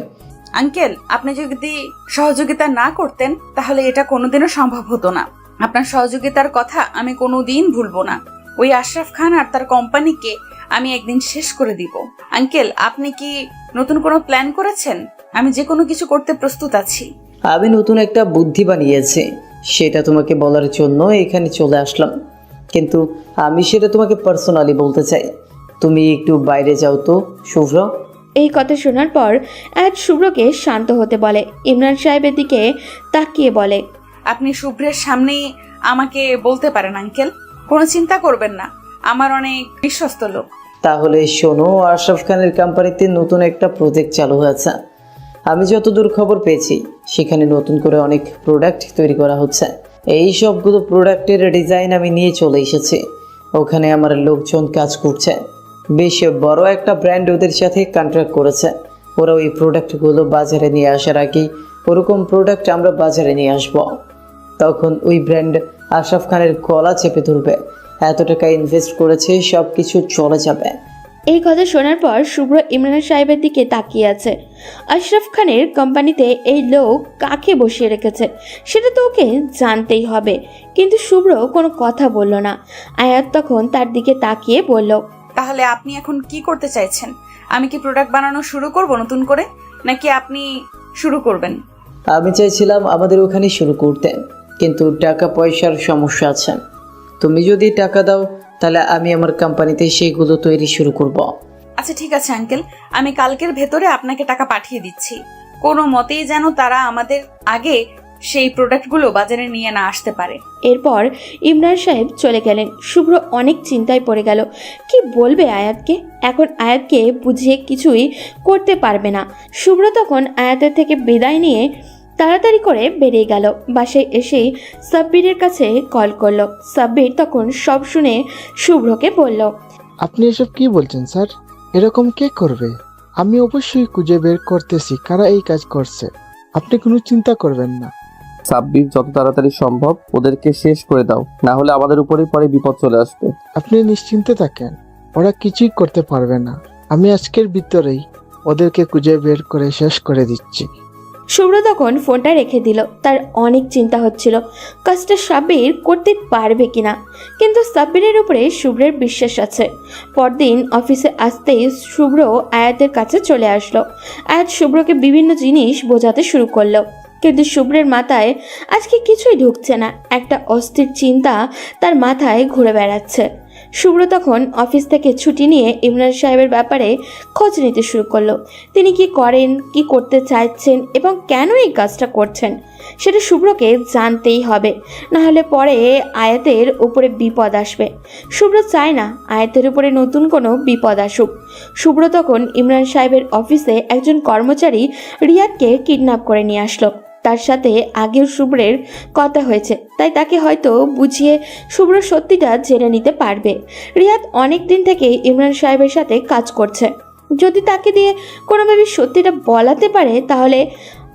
আঙ্কেল, আপনি যদি সহযোগিতা না করতেন তাহলে এটা কোনোদিনও সম্ভব হতো না। আপনার সহযোগিতার কথা আমি কোনোদিন ভুলবো না। ওই আশরাফ খান আর তার কোম্পানিকে আমি একদিন শেষ করে দিব। আঙ্কেল, আপনি কি নতুন কোনো প্ল্যান করেছেন? আমি যে কোনো কিছু করতে প্রস্তুত আছি। আমি নতুন একটা বুদ্ধি বানিয়েছি, সেটা তোমাকে বলার জন্য এখানে চলে আসলাম। কিন্তু আমি সেটা তোমাকে পার্সোনালি বলতে চাই। তুমি একটু বাইরে যাও তো, শুভ্র। এই কথা শোনার পর আয়াত শুভ্রকে শান্ত হতে বলে। ইমরান সাহেবের দিকে তাকিয়ে বলে, আপনি শুভ্রের সামনেই আমাকে বলতে পারেন আঙ্কেল, কোনো চিন্তা করবেন না, আমার অনেক বিশ্বস্ত লোক। তাহলে শোনো, আশরাফ খানের কোম্পানিতে নতুন একটা প্রজেক্ট চালু হয়েছে। আমি যতদূর খবর পেয়েছি সেখানে নতুন করে অনেক প্রোডাক্ট তৈরি করা হচ্ছে। এই সবগুলো প্রোডাক্টের ডিজাইন আমি নিয়ে চলে এসেছি। ওখানে আমার লোকজন কাজ করছে। বেশ বড় একটা ব্র্যান্ড ওদের সাথে কন্ট্রাক্ট করেছে। ওরা ওই প্রোডাক্টগুলো বাজারে নিয়ে আসার আগেই ওরকম প্রোডাক্ট আমরা বাজারে নিয়ে আসব। তখন ওই ব্র্যান্ড আশরাফ খানের গলা চেপে ধরবে। এত টাকা ইনভেস্ট করেছে, সব কিছু চলে যাবে। এই কথা শোনার পর শুভ্র ইমরান সাহেবের দিকে তাকিয়ে আছে। আশরাফ খানের কোম্পানিতে এই লোক কাকে বসিয়ে রেখেছে সেটা তো ওকে জানতেই হবে। কিন্তু শুভ্র কোনো কথা বলল না। আয়াত তখন তার দিকে তাকিয়ে বলল, তাহলে আপনি এখন কি করতে চাইছেন? আমি কি প্রোডাক্ট বানানো শুরু করব নতুন করে, নাকি আপনি শুরু করবেন? আমি চাইছিলাম আমাদের ওখানে শুরু করতে, কিন্তু টাকা পয়সার সমস্যা আছে। তুমি যদি টাকা দাও তাহলে আমি আমার কোম্পানিতে সেইগুলো তৈরি শুরু করব। আচ্ছা ঠিক আছে আঙ্কেল, আমি কালকের ভেতরে আপনাকে টাকা পাঠিয়ে দিচ্ছি। কোনো মতেই যেন তারা আমাদের আগে সেই প্রোডাক্টগুলো বাজারে নিয়ে না আসতে পারে। এরপর ইমরান সাহেব চলে গেলেন। শুভ্র অনেক চিন্তায় পড়ে গেল। কি বলবে আয়াতকে? এখন আয়াতকে বুঝিয়ে কিছুই করতে পারবে না। শুভ্র তখন আয়াতের থেকে বিদায় নিয়ে তাড়াতাড়ি করে বেরিয়ে গেল। বাসায় এসেই সাব্বিরের কাছে কল করলো। সাব্বির তখন সব শুনে শুভ্রকে বলল, আপনি এসব কি বলছেন স্যার? এরকম কে করবে? আমি অবশ্যই খুঁজে বের করতেছি কারা এই কাজ করছে। আপনি কোনো চিন্তা করবেন না। সাব্বির, যত তাড়াতাড়ি সম্ভব ওদেরকে শেষ করে দাও, না হলে আমাদের উপরেই পরে বিপদ চলে আসবে। আপনি নিশ্চিন্তে থাকেন, ওরা কিছুই করতে পারবে না। আমি আজকের ভিতরেই ওদেরকে খুঁজে বের করে শেষ করে দিচ্ছি। শুভ্র তখন ফোনটা রেখে দিল। তার অনেক চিন্তা হচ্ছিল কাজটা সাব্বির করতে পারবে কিনা, কিন্তু সাব্বিরের উপরে শুভ্রের বিশ্বাস আছে। পরদিন অফিসে আসতেই শুভ্র আয়াতের কাছে চলে আসলো। আয়াত শুভ্রকে বিভিন্ন জিনিস বোঝাতে শুরু করলো, কিন্তু শুভ্রের মাথায় আজকে কিছুই ঢুকছে না। একটা অস্থির চিন্তা তার মাথায় ঘুরে বেড়াচ্ছে। শুভ্র তখন অফিস থেকে ছুটি নিয়ে ইমরান সাহেবের ব্যাপারে খোঁজ নিতে শুরু করলো। তিনি কি করেন, কি করতে চাইছেন এবং কেন এই কাজটা করছেন সেটা শুভ্রকে জানতেই হবে, নাহলে পরে আয়াতের উপরে বিপদ আসবে। শুভ্র চায় না আয়াতের উপরে নতুন কোনো বিপদ আসুক। শুভ্র তখন ইমরান সাহেবের অফিসে একজন কর্মচারী রিয়াদকে কিডন্যাপ করে নিয়ে আসলো। তার সাথে আগেও শুভ্রের কথা হয়েছে, তাই তাকে হয়তো বুঝিয়ে শুভ্র সত্যিটা জেনে নিতে পারবে। রিয়াদ অনেক দিন থেকে ইমরান সাহেবের সাথে কাজ করছে। যদি তাকে দিয়ে কোনোভাবে সত্যিটা বলাতে পারে তাহলে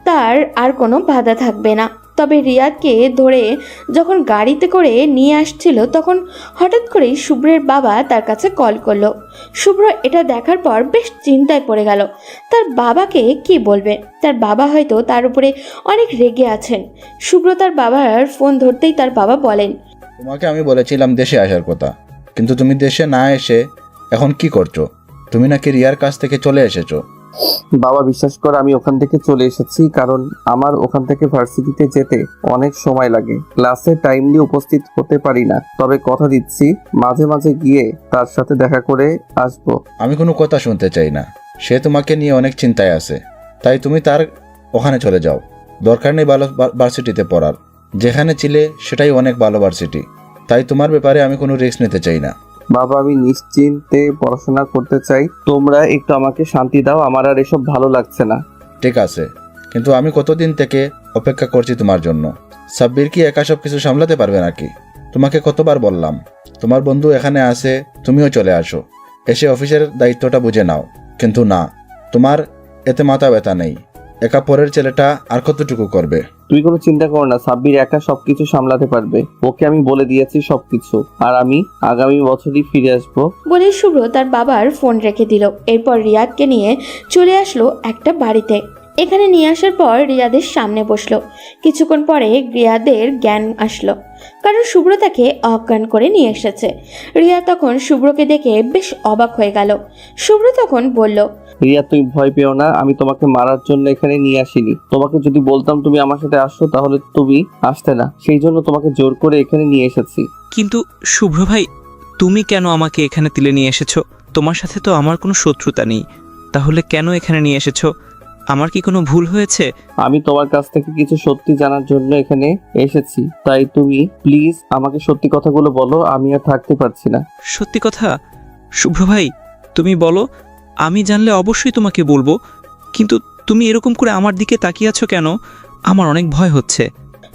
তার আর কোনো বাধা থাকবে না। তবে রিয়াদকে ধরে যখন গাড়িতে করে নিয়ে আসছিল তখন হঠাৎ করেই শুভ্রের বাবা তার কাছে কল করলো। শুভ্র এটা দেখার পর বেশ চিন্তায় পড়ে গেল। তার বাবাকে কি বলবে? তার বাবা হয়তো তার উপরে অনেক রেগে আছেন। শুভ্র তার বাবার ফোন ধরতেই তার বাবা বলেন, তোমাকে আমি বলেছিলাম দেশে আসার কথা, কিন্তু তুমি দেশে না এসে এখন কি করছো? তুমি নাকি রিয়ার কাছ থেকে চলে এসেছো। বাবা, বিশ্বাস কর, আমি ওখান থেকে চলে এসেছি কারণ আমার ওখান থেকে ভার্সিটিতে যেতে অনেক সময় লাগে। ক্লাসে টাইমলি উপস্থিত হতে পারি না, তবে কথা দিচ্ছি মাঝে মাঝে গিয়ে তার সাথে দেখা করে আসবো। আমি কোনো কথা শুনতে চাই না। সে তোমাকে নিয়ে অনেক চিন্তায় আছে, তাই তুমি তার ওখানে চলে যাও। দরকার নেই ভালো ভার্সিটিতে পড়ার। যেখানে ছিলে সেটাই অনেক ভালো ভার্সিটি, তাই তোমার ব্যাপারে আমি কোনো রিস্ক নিতে চাই না। বাবা, আমি নিশ্চিন্তে পড়াশোনা করতে চাই, তোমরা একটু আমাকে শান্তি দাও, আমার আর এসব ভালো লাগছে না। ঠিক আছে, কিন্তু আমি কতদিন থেকে অপেক্ষা করছি তোমার জন্য। সাব্বির কি একা সব কিছু সামলাতে পারবে নাকি? তোমাকে কতবার বললাম তোমার বন্ধু এখানে আসে, তুমিও চলে আসো, এসে অফিসের দায়িত্বটা বুঝে নাও, কিন্তু না, তোমার এতে মাথা ব্যথা নেই। একা পরের ছেলেটা আর কতটুকু করবে? তুই কোনো চিন্তা কর না, সাব্বির একা সবকিছু সামলাতে পারবে। ওকে আমি বলে দিয়েছি সবকিছু, আর আমি আগামী বছরই ফিরে আসবো। বলে শুভ্র তার বাবার ফোন রেখে দিল। এরপর রিয়াদকে নিয়ে চলে আসলো একটা বাড়িতে। এখানে নিয়ে আসার পর রিয়াদের সামনে বসলো। কিছুক্ষণ পরে রিয়াদের জ্ঞান আসলো, কারণ শুভ্র তাকে অজ্ঞান করে নিয়ে এসেছে। রিয়া তখন শুভ্রকে দেখে বেশ অবাক হয়ে গেল। শুভ্র তখন বলল, রিয়া, তুমি ভয় পেও না, আমি তোমাকে মারার জন্য এখানে নিয়ে আসিনি। তোমাকে যদি বলতাম তুমি আমার সাথে আসো তাহলে তুমি আসতে না, সেই জন্য তোমাকে জোর করে এখানে নিয়ে এসেছি। কিন্তু শুভ্র ভাই, তুমি কেন আমাকে এখানে তুলে নিয়ে এসেছো? তোমার সাথে তো আমার কোনো শত্রুতা নেই, তাহলে কেন এখানে নিয়ে এসেছো? আমার কি কোনো ভুল হয়েছে? আমি তোমার কাছ থেকে কিছু সত্যি জানার জন্য এখানে এসেছি, তাই তুমি প্লিজ আমাকে সত্যি কথাগুলো বলো, আমি আর থাকতে পারছি না। সত্যি কথা? শুভ্র ভাই, তুমি বলো, আমি জানলে অবশ্যই তোমাকে বলবো, কিন্তু তুমি এরকম করে আমার দিকে তাকিয়ে আছো কেন? আমার অনেক ভয় হচ্ছে।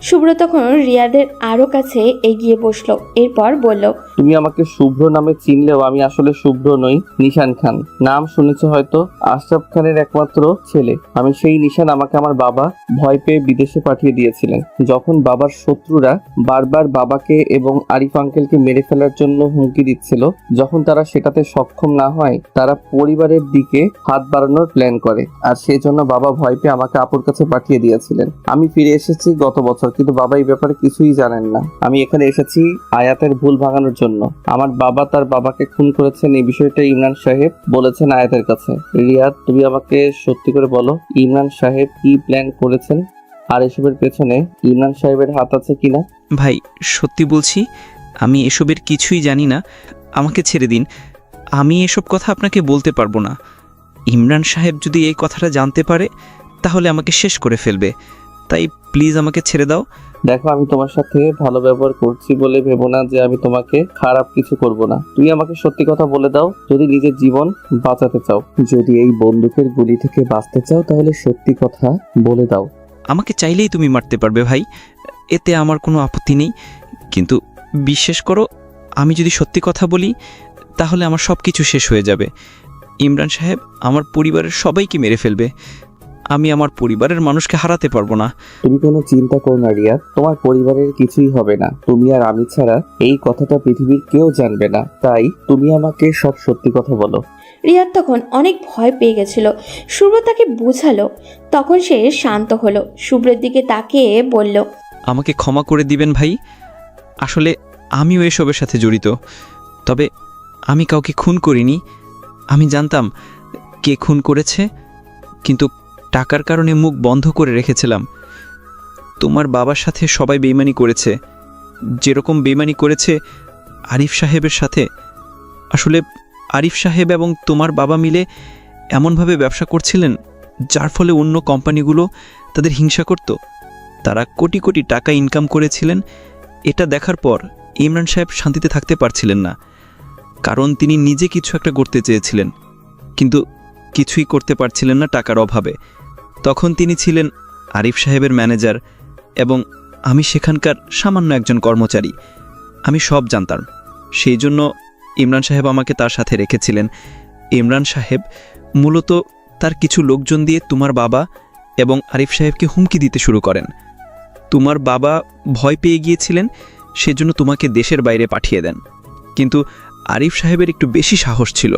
শুভ্র তখন রিয়াদের আরো কাছে এগিয়ে বসলো। এরপর বলল, তুমি আমাকে শুভ্র নামে চিনলেও আমি আসলে শুভ্র নই, নিশান খান। নাম শুনেছো হয়তো, আশরাফ খানের একমাত্র ছেলে। আমি সেই নিশান। আমাকে আমার বাবা ভয় পেয়ে বিদেশে পাঠিয়ে দিয়েছিলেন। যখন বাবার শত্রুরা বারবার বাবাকে এবং আরিফ আঙ্কেলকে মেরে ফেলার জন্য হুমকি দিচ্ছিল, যখন তারা সেটাতে সক্ষম না হয়, তারা পরিবারের দিকে হাত বাড়ানোর প্ল্যান করে, আর সেই জন্য বাবা ভয় পেয়ে আমাকে আপুর কাছে পাঠিয়ে দিয়েছিলেন। আমি ফিরে এসেছি গত বছর, কিন্তু বাবা এই ব্যাপারে কিছুই জানেন না। আমি এখানে এসেছি আয়াতের ভুল ভাঙানোর জন্য। আমার বাবা তার বাবাকে খুন করেছেন, এই বিষয়টা ইমরান সাহেব বলেছেন আয়াতের কাছে। রিয়াদ, তুমি আমাকে সত্যি করে বলো, ইমরান সাহেব কি প্ল্যান করেছেন, আর এসবের পেছনে ইমরান সাহেবের হাত আছে কিনা? ভাই, সত্যি বলছি, আমি এসবের কিছুই জানি না, আমাকে ছেড়ে দিন। আমি এসব কথা আপনাকে বলতে পারবো না। ইমরান সাহেব যদি এই কথাটা জানতে পারে তাহলে আমাকে শেষ করে ফেলবে, তাই প্লিজ আমাকে ছেড়ে দাও। দেখো, আমি তোমার সাথে ভালো ব্যবহার করছি বলে ভেবো না যে আমি তোমাকে খারাপ কিছু করব না। তুমি আমাকে সত্যি কথা বলে দাও, যদি নিজের জীবন বাঁচাতে চাও, যদি এই বন্দুকের গুলি থেকে বাঁচতে চাও, তাহলে সত্যি কথা বলে দাও। আমাকে চাইলেই তুমি মারতে পারবে ভাই, এতে আমার কোনো আপত্তি নেই, কিন্তু বিশ্বাস করো, আমি যদি সত্যি কথা বলি তাহলে আমার সব কিছু শেষ হয়ে যাবে। ইমরান সাহেব আমার পরিবারের সবাইকে মেরে ফেলবে, আমি আমার পরিবারের মানুষকে হারাতে পারবো না। তুমি কোনো চিন্তা করো না রিয়া, তোমার পরিবারের কিছুই হবে না। তুমি আর আমি ছাড়া এই কথাটা পৃথিবীর কেউ জানবে না, তাই তুমি আমাকে সব সত্যি কথা বলো। রিয়াদ তখন অনেক ভয় পেয়ে গেছিল। শুভ্র তাকে বোঝালো, তখন সে শান্ত হলো। শুভ্রের দিকে তাকিয়ে বলল, আমাকে ক্ষমা করে দিবেন ভাই, আসলে আমিও এসবের সাথে জড়িত, তবে আমি কাউকে খুন করিনি। আমি জানতাম কে খুন করেছে, কিন্তু টাকার কারণে মুখ বন্ধ করে রেখেছিলাম। তোমার বাবার সাথে সবাই বেইমানি করেছে, যেরকম বেইমানি করেছে আরিফ সাহেবের সাথে। আসলে আরিফ সাহেব এবং তোমার বাবা মিলে এমনভাবে ব্যবসা করছিলেন যার ফলে অন্য কোম্পানিগুলো তাদের হিংসা করত। তারা কোটি কোটি টাকা ইনকাম করেছিলেন। এটা দেখার পর ইমরান সাহেব শান্তিতে থাকতে পারছিলেন না, কারণ তিনি নিজে কিছু একটা করতে চেয়েছিলেন, কিন্তু কিছুই করতে পারছিলেন না টাকার অভাবে। তখন তিনি ছিলেন আরিফ সাহেবের ম্যানেজার এবং আমি সেখানকার সামান্য একজন কর্মচারী। আমি সব জানতাম, সেই জন্য ইমরান সাহেব আমাকে তার সাথে রেখেছিলেন। ইমরান সাহেব মূলত তার কিছু লোকজন দিয়ে তোমার বাবা এবং আরিফ সাহেবকে হুমকি দিতে শুরু করেন। তোমার বাবা ভয় পেয়ে গিয়েছিলেন, সেজন্য তোমাকে দেশের বাইরে পাঠিয়ে দেন। কিন্তু আরিফ সাহেবের একটু বেশি সাহস ছিল,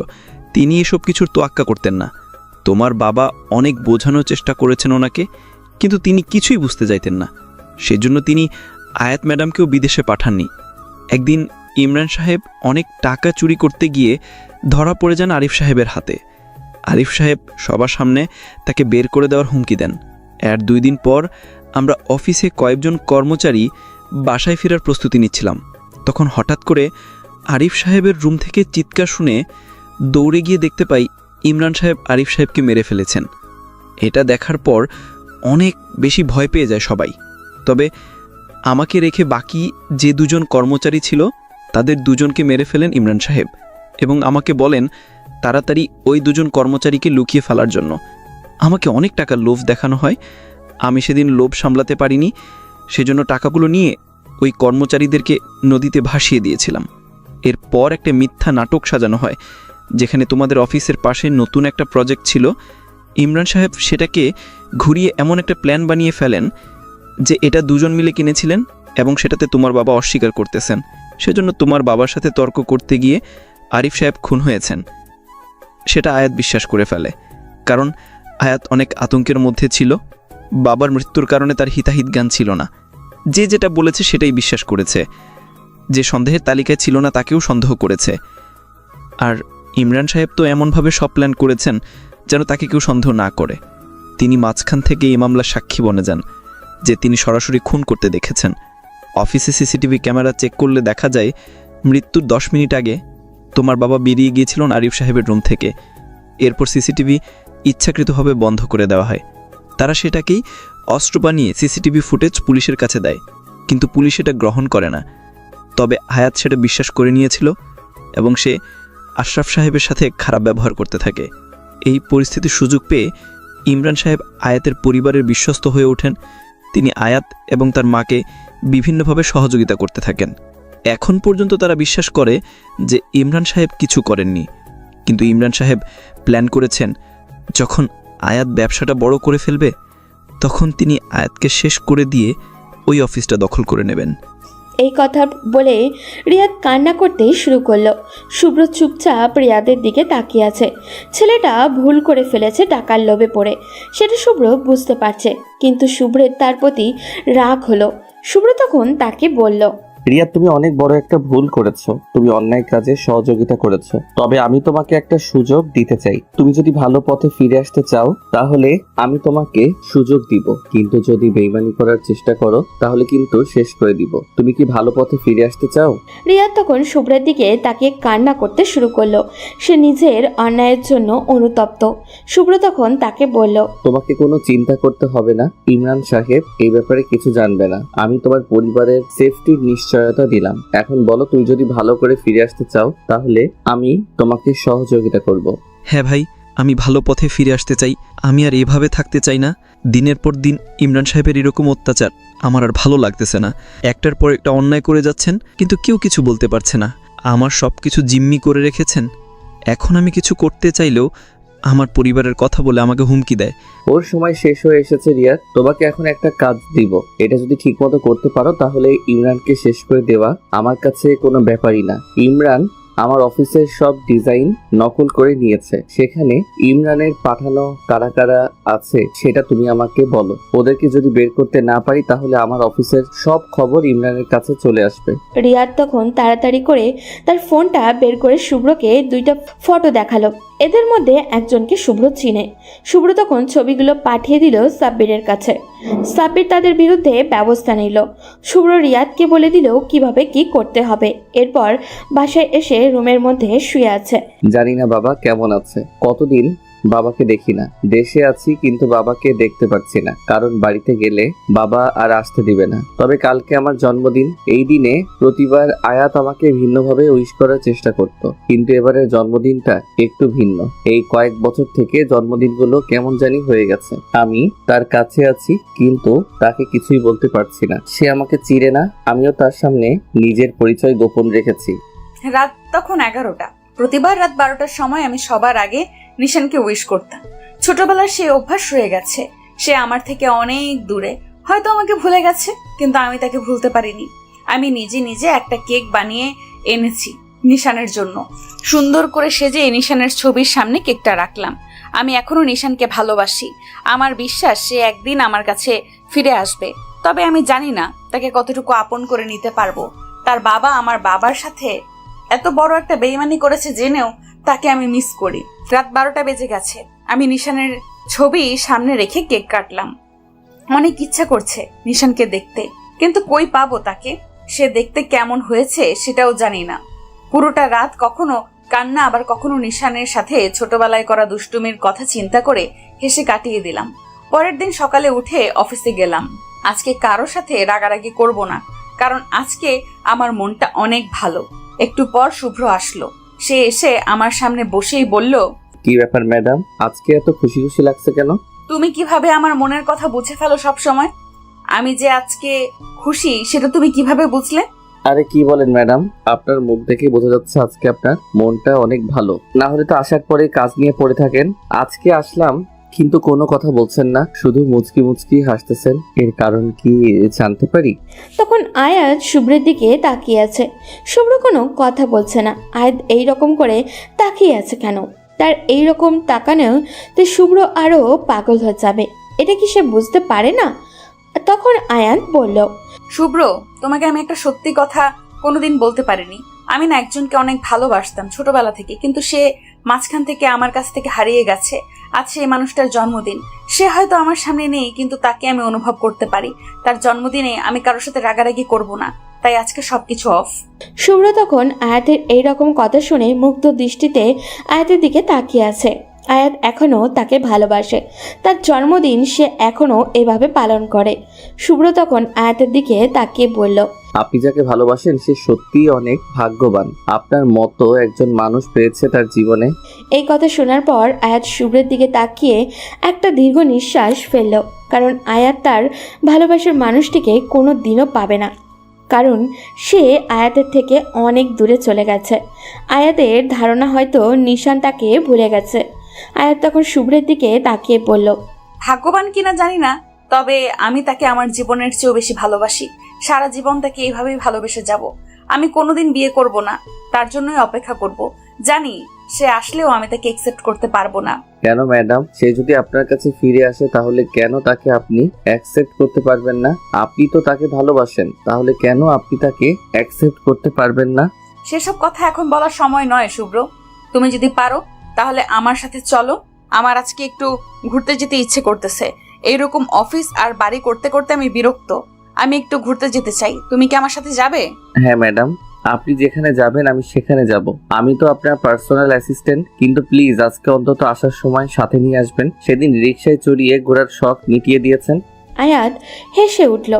তিনি এসব কিছুর তোয়াক্কা করতেন না। তোমার বাবা অনেক বোঝানোর চেষ্টা করেছেন ওনাকে, কিন্তু তিনি কিছুই বুঝতে চাইতেন না। সেজন্য তিনি আয়াত ম্যাডামকেও বিদেশে পাঠাননি। একদিন ইমরান সাহেব অনেক টাকা চুরি করতে গিয়ে ধরা পড়ে যান আরিফ সাহেবের হাতে। আরিফ সাহেব সবার সামনে তাকে বের করে দেওয়ার হুমকি দেন। এর 2 দিন পর আমরা অফিসে কয়েকজন কর্মচারী বাসায় ফেরার প্রস্তুতি নিচ্ছিলাম। তখন হঠাৎ করে আরিফ সাহেবের রুম থেকে চিৎকার শুনে দৌড়ে গিয়ে দেখতে পাই ইমরান সাহেব আরিফ সাহেবকে মেরে ফেলেছেন। এটা দেখার পর অনেক বেশি ভয় পেয়ে যায় সবাই। তবে আমাকে রেখে বাকি যে 2 জন কর্মচারী ছিল তাদের 2 জনকে মেরে ফেলেন ইমরান সাহেব এবং আমাকে বলেন তাড়াতাড়ি ওই 2 জন কর্মচারীকে লুকিয়ে ফেলার জন্য। আমাকে অনেক টাকার লোভ দেখানো হয়। আমি সেদিন লোভ সামলাতে পারিনি, সেজন্য টাকাগুলো নিয়ে ওই কর্মচারীদেরকে নদীতে ভাসিয়ে দিয়েছিলাম। এরপর একটা মিথ্যা নাটক সাজানো হয়, যেখানে তোমাদের অফিসের পাশে নতুন একটা প্রজেক্ট ছিল। ইমরান সাহেব সেটাকে ঘুরিয়ে এমন একটা প্ল্যান বানিয়ে ফেলেন যে এটা 2 জন মিলে কিনেছিলেন এবং সেটাতে তোমার বাবা অস্বীকার করতেছেন। সেজন্য তোমার বাবার সাথে তর্ক করতে গিয়ে আরিফ সাহেব খুন হয়েছেন। সেটা আয়াত বিশ্বাস করে ফেলে, কারণ আয়াত অনেক আতঙ্কের মধ্যে ছিল। বাবার মৃত্যুর কারণে তার হিতাহিত জ্ঞান ছিল না। যে যেটা বলেছে সেটাই বিশ্বাস করেছে। যে সন্দেহের তালিকায় ছিল না তাকেও সন্দেহ করেছে। আর ইমরান সাহেব তো এমনভাবে সব প্ল্যান করেছেন যেন তাকে কেউ সন্দেহ না করে। তিনি মাঝখান থেকে এই মামলার সাক্ষী বনে যান যে তিনি সরাসরি খুন করতে দেখেছেন। অফিসে সিসিটিভি ক্যামেরা চেক করলে দেখা যায় মৃত্যুর 10 মিনিট আগে তোমার বাবা বেরিয়ে গিয়েছিলেন আরিফ সাহেবের রুম থেকে। এরপর সিসিটিভি ইচ্ছাকৃতভাবে বন্ধ করে দেওয়া হয়। তারা সেটাকেই অস্ত্র বানিয়ে সিসিটিভি ফুটেজ পুলিশের কাছে দেয়, কিন্তু পুলিশ এটা গ্রহণ করে না। তবে আয়াত সেটা বিশ্বাস করে নিয়েছিল এবং সে আশরাফ সাহেবের সাথে খারাপ ব্যবহার করতে থাকে। এই পরিস্থিতির সুযোগ পেয়ে ইমরান সাহেব আয়াতের পরিবারের বিশ্বস্ত হয়ে ওঠেন। তিনি আয়াত এবং তার মাকে বিভিন্নভাবে সহযোগিতা করতে থাকেন। এখন পর্যন্ত তারা বিশ্বাস করে যে ইমরান সাহেব কিছু করেননি, কিন্তু ইমরান সাহেব প্ল্যান করেছেন যখন আয়াত ব্যবসাটা বড় করে ফেলবে তখন তিনি আয়াতকে শেষ করে দিয়ে ওই অফিসটা দখল করে নেবেন। এই কথা বলে রিয়াদ কান্না করতে শুরু করলো। শুভ্র চুপচাপ রিয়াদের দিকে তাকিয়ে আছে। ছেলেটা ভুল করে ফেলেছে টাকার লোভে পড়ে, সেটা শুভ্র বুঝতে পারছে, কিন্তু শুভ্রের তার প্রতি রাগ হলো। শুভ্র তখন তাকে বলল, রিয়া, তুমি অনেক বড় একটা ভুল করেছো। তুমি অন্যায় কাজে সহযোগিতা করেছো। তবে আমি তোমাকে একটা সুযোগ দিতে চাই। তুমি যদি ভালো পথে ফিরে আসতে চাও তাহলে আমি তোমাকে সুযোগ দিব, কিন্তু যদি বেইমানি করার চেষ্টা করো তাহলে কিন্তু শেষ করে দিব। তুমি কি ভালো পথে ফিরে আসতে চাও? রিয়া তখন শুভ্রের দিকে তাকিয়ে কান্না করতে শুরু করলো। সে নিজের অন্যায়ের জন্য অনুতপ্ত। শুভ্র তখন তাকে বলল, তোমাকে কোনো চিন্তা করতে হবে না। ইমরান সাহেব এই ব্যাপারে কিছু জানবে না। আমি তোমার পরিবারের সেফটির নিশ্চয়তা দিলাম। এখন বলো, তুমি যদি ভালো করে ফিরে আসতে চাও তাহলে আমি তোমাকে সহযোগিতা করব। হ্যাঁ ভাই, আমি ভালো পথে ফিরে আসতে চাই। আমি আর এভাবে থাকতে চাই না। দিনের পর দিন ইমরান সাহেবের এরকম অত্যাচার আমার আর ভালো লাগতেছে না। একটার পর একটা অন্যায় করে যাচ্ছেন, কিন্তু কেউ কিছু বলতে পারছে না। আমার সব কিছু জিম্মি করে রেখেছেন। এখন আমি কিছু করতে চাইলেও আমার পরিবারের কথা বলে আমাকে হুমকি দেয়। ওর সময় শেষ হয়ে এসেছে রিয়া। তোমাকে এখন একটা কাজ দিব। এটা যদি ঠিকমতো করতে পারো তাহলে ইমরানকে শেষ করে দেওয়া আমার কাছে কোনো ব্যাপারই না। ইমরান আমার অফিসের সব ডিজাইন নকল করে নিয়েছে। সেখানে ইমরানের পাঠানো কারা কারা আছে সেটা তুমি আমাকে বলো। ওদেরকে যদি বের করতে না পারি তাহলে আমার অফিসের সব খবর ইমরানের কাছে চলে আসবে। রিয়াদ তখন তাড়াতাড়ি করে তার ফোনটা বের করে শুভ্রকে 2টা ফটো দেখালো। এদের মধ্যে একজনকে শুভ্র চিনে। শুভ্র তখন ছবিগুলো পাঠিয়ে দিল সাব্বিরের কাছে। সাব্বির তাদের বিরুদ্ধে ব্যবস্থা নিল। শুভ্র রিয়াদকে বলে দিল কিভাবে কি করতে হবে। এরপর বাসায় এসে রুমের মধ্যে শুয়ে আছে। জানি না বাবা কেমন আছে। কতদিন বাবাকে দেখি না। দেশে আছি কিন্তু বাবাকে দেখতে পাচ্ছি না, কারণ বাড়িতে গেলে বাবা আর আসতে দিবে না। তবে কালকে আমার জন্মদিন। এই দিনে প্রতিবার আয়াত আমাকে ভিন্নভাবে উইশ করার চেষ্টা করত, কিন্তু এবারের জন্মদিনটা একটু ভিন্ন। এই কয়েক বছর থেকে জন্মদিনগুলো কেমন জানি হয়ে গেছে। আমি তার কাছে আছি কিন্তু তাকে কিছুই বলতে পারছি না। সে আমাকে চিনে না, আমিও তার সামনে নিজের পরিচয় গোপন রেখেছি। রাত তখন 11টা। প্রতিবার রাত 12টার সময় আমি সবার আগে নিশানকে উইশ করতাম। ছোটবেলার সে অভ্যাস রয়ে গেছে। সে আমার থেকে অনেক দূরে, হয়তো আমাকে ভুলে গেছে, কিন্তু আমি তাকে ভুলতে পারিনি। আমি নিজে নিজে একটা কেক বানিয়ে এনেছি নিশানের জন্য। সুন্দর করে সেজে নিশানের ছবির সামনে কেকটা রাখলাম। আমি এখনো নিশানকে ভালোবাসি। আমার বিশ্বাস সে একদিন আমার কাছে ফিরে আসবে। তবে আমি জানি না তাকে কতটুকু আপন করে নিতে পারবো। তার বাবা আমার বাবার সাথে এত বড় একটা বেইমানি করেছে জেনেও তাকে আমি মিস করি। রাত 12টা বেজে গেছে। আমি নিশানের ছবি সামনে রেখে কেক কাটলাম। অনেক ইচ্ছা করছে নিশানকে দেখতে, কিন্তু কই পাবো তাকে? সে দেখতে কেমন হয়েছে সেটাও জানি না। পুরোটা রাত কখনো কান্না, আবার কখনো নিশানের সাথে ছোটবেলায় করা দুষ্টুমির কথা চিন্তা করে হেসে কাটিয়ে দিলাম। পরের দিন সকালে উঠে অফিসে গেলাম। আজকে কারো সাথে রাগারাগি করব না, কারণ আজকে আমার মনটা অনেক ভালো। একটু পর শুভ্র আসলো। সে এসে আমার সামনে বসেই বলল, কি ব্যাপার ম্যাডাম, আজকে এত খুশি খুশি লাগছে কেন? তুমি কিভাবে আমার মনের কথা বুঝে ফেলো সব সময়? আমি যে আজকে খুশি সেটা তুমি কিভাবে বুঝলে? আরে কি বলেন ম্যাডাম, আপনার মুখ দেখে বোঝা যাচ্ছে আজকে আপনার মনটা অনেক ভালো। না হলে তো আসার পরে কাজ নিয়ে পড়ে থাকেন। আজকে আসলাম কিন্তু কোনো কথা বলছেন না, শুধু মুচকি মুচকি হাসতেছেন। এর কারণ কি জানতে পারি? তখন আয়াত শুভ্রের দিকে তাকিয়ে আছে। শুভ্র কোনো কথা বলছে না। আয়াত এইরকম করে তাকিয়ে আছে কেন? তার এইরকম তাকানোতে শুভ্র আরও পাগল হয়ে যাবে। এটা কি সে বুঝতে পারে না? তখন আয়াত বলল, শুভ্র, তোমাকে আমি একটা সত্যি কথা কোনোদিন বলতে পারিনি। আমি না একজনকে অনেক ভালোবাসতাম ছোটবেলা থেকে, কিন্তু সে মাঝখান থেকে আমার কাছ থেকে হারিয়ে গেছে। আজ সেই মানুষটার জন্মদিন। সে হয়তো আমার সামনে নেই, কিন্তু তাকে আমি অনুভব করতে পারি। তার জন্মদিনে আমি কারোর সাথে রাগারাগি করব না, তাই আজকে সবকিছু অফ। শুভ্র তখন আয়াতের এইরকম কথা শুনে মুগ্ধ দৃষ্টিতে আয়াতের দিকে তাকিয়ে আছে। আয়াত এখনও তাকে ভালোবাসে। তার জন্মদিন সে এখনও এভাবে পালন করে। শুভ্র তখন আয়াতের দিকে তাকিয়ে বলল, আপনি যাকে ভালোবাসেন সে সত্যিই অনেক ভাগ্যবান। আপনার মতো একজন মানুষ পেয়েছে তার জীবনে। এই কথা শোনার পর আয়াত শুভ্রের দিকে তাকিয়ে একটা দীর্ঘ নিঃশ্বাস ফেলল। কারণ আয়াত তার ভালোবাসার মানুষটিকে কোনো দিনও পাবে না, কারণ সে আয়াতের থেকে অনেক দূরে চলে গেছে। আয়াতের ধারণা হয়তো নিশান তাকে ভুলে গেছে। আয়াত তখন শুভ্রের দিকে তাকিয়ে বলল, ভাগ্যবান কিনা জানি না, তবে আমি তাকে আমার জীবনের চেয়েও বেশি ভালোবাসি। সারা জীবন তাকে এইভাবেই ভালোবেসে যাব। আমি কোনোদিন বিয়ে করব না, তার জন্যই অপেক্ষা করব। জানি সে আসলেও আমি তাকে একসেপ্ট করতে পারবো না। কেন ম্যাডাম? সে যদি আপনার কাছে ফিরে আসে তাহলে কেন তাকে আপনি অ্যাকসেপ্ট করতে পারবেন না? আপনি তো তাকে ভালোবাসেন, তাহলে কেন আপনি তাকে অ্যাকসেপ্ট করতে পারবেন না? সেসব কথা এখন বলার সময় নয় শুভ্র। তুমি যদি পারো তাহলে আমার সাথে চলো। আমার আজকে একটু ঘুরতে যেতে ইচ্ছে করতেছে। এইরকম অফিস আর বাড়ি করতে করতে আমি বিরক্ত। আমি একটু ঘুরতে যেতে চাই। তুমি কি আমার সাথে যাবে? হ্যাঁ ম্যাডাম, আপনি যেখানে যাবেন আমি সেখানে যাব। আমি তো আপনার পার্সোনাল অ্যাসিস্ট্যান্ট, কিন্তু প্লিজ আজকে অন্তত আসার সময় সাথে নিয়ে আসবেন। সেদিন রিকশায় চড়িয়ে ঘোরার শখ মিটিয়ে দিয়েছেন। আয়াত হেসে উঠল।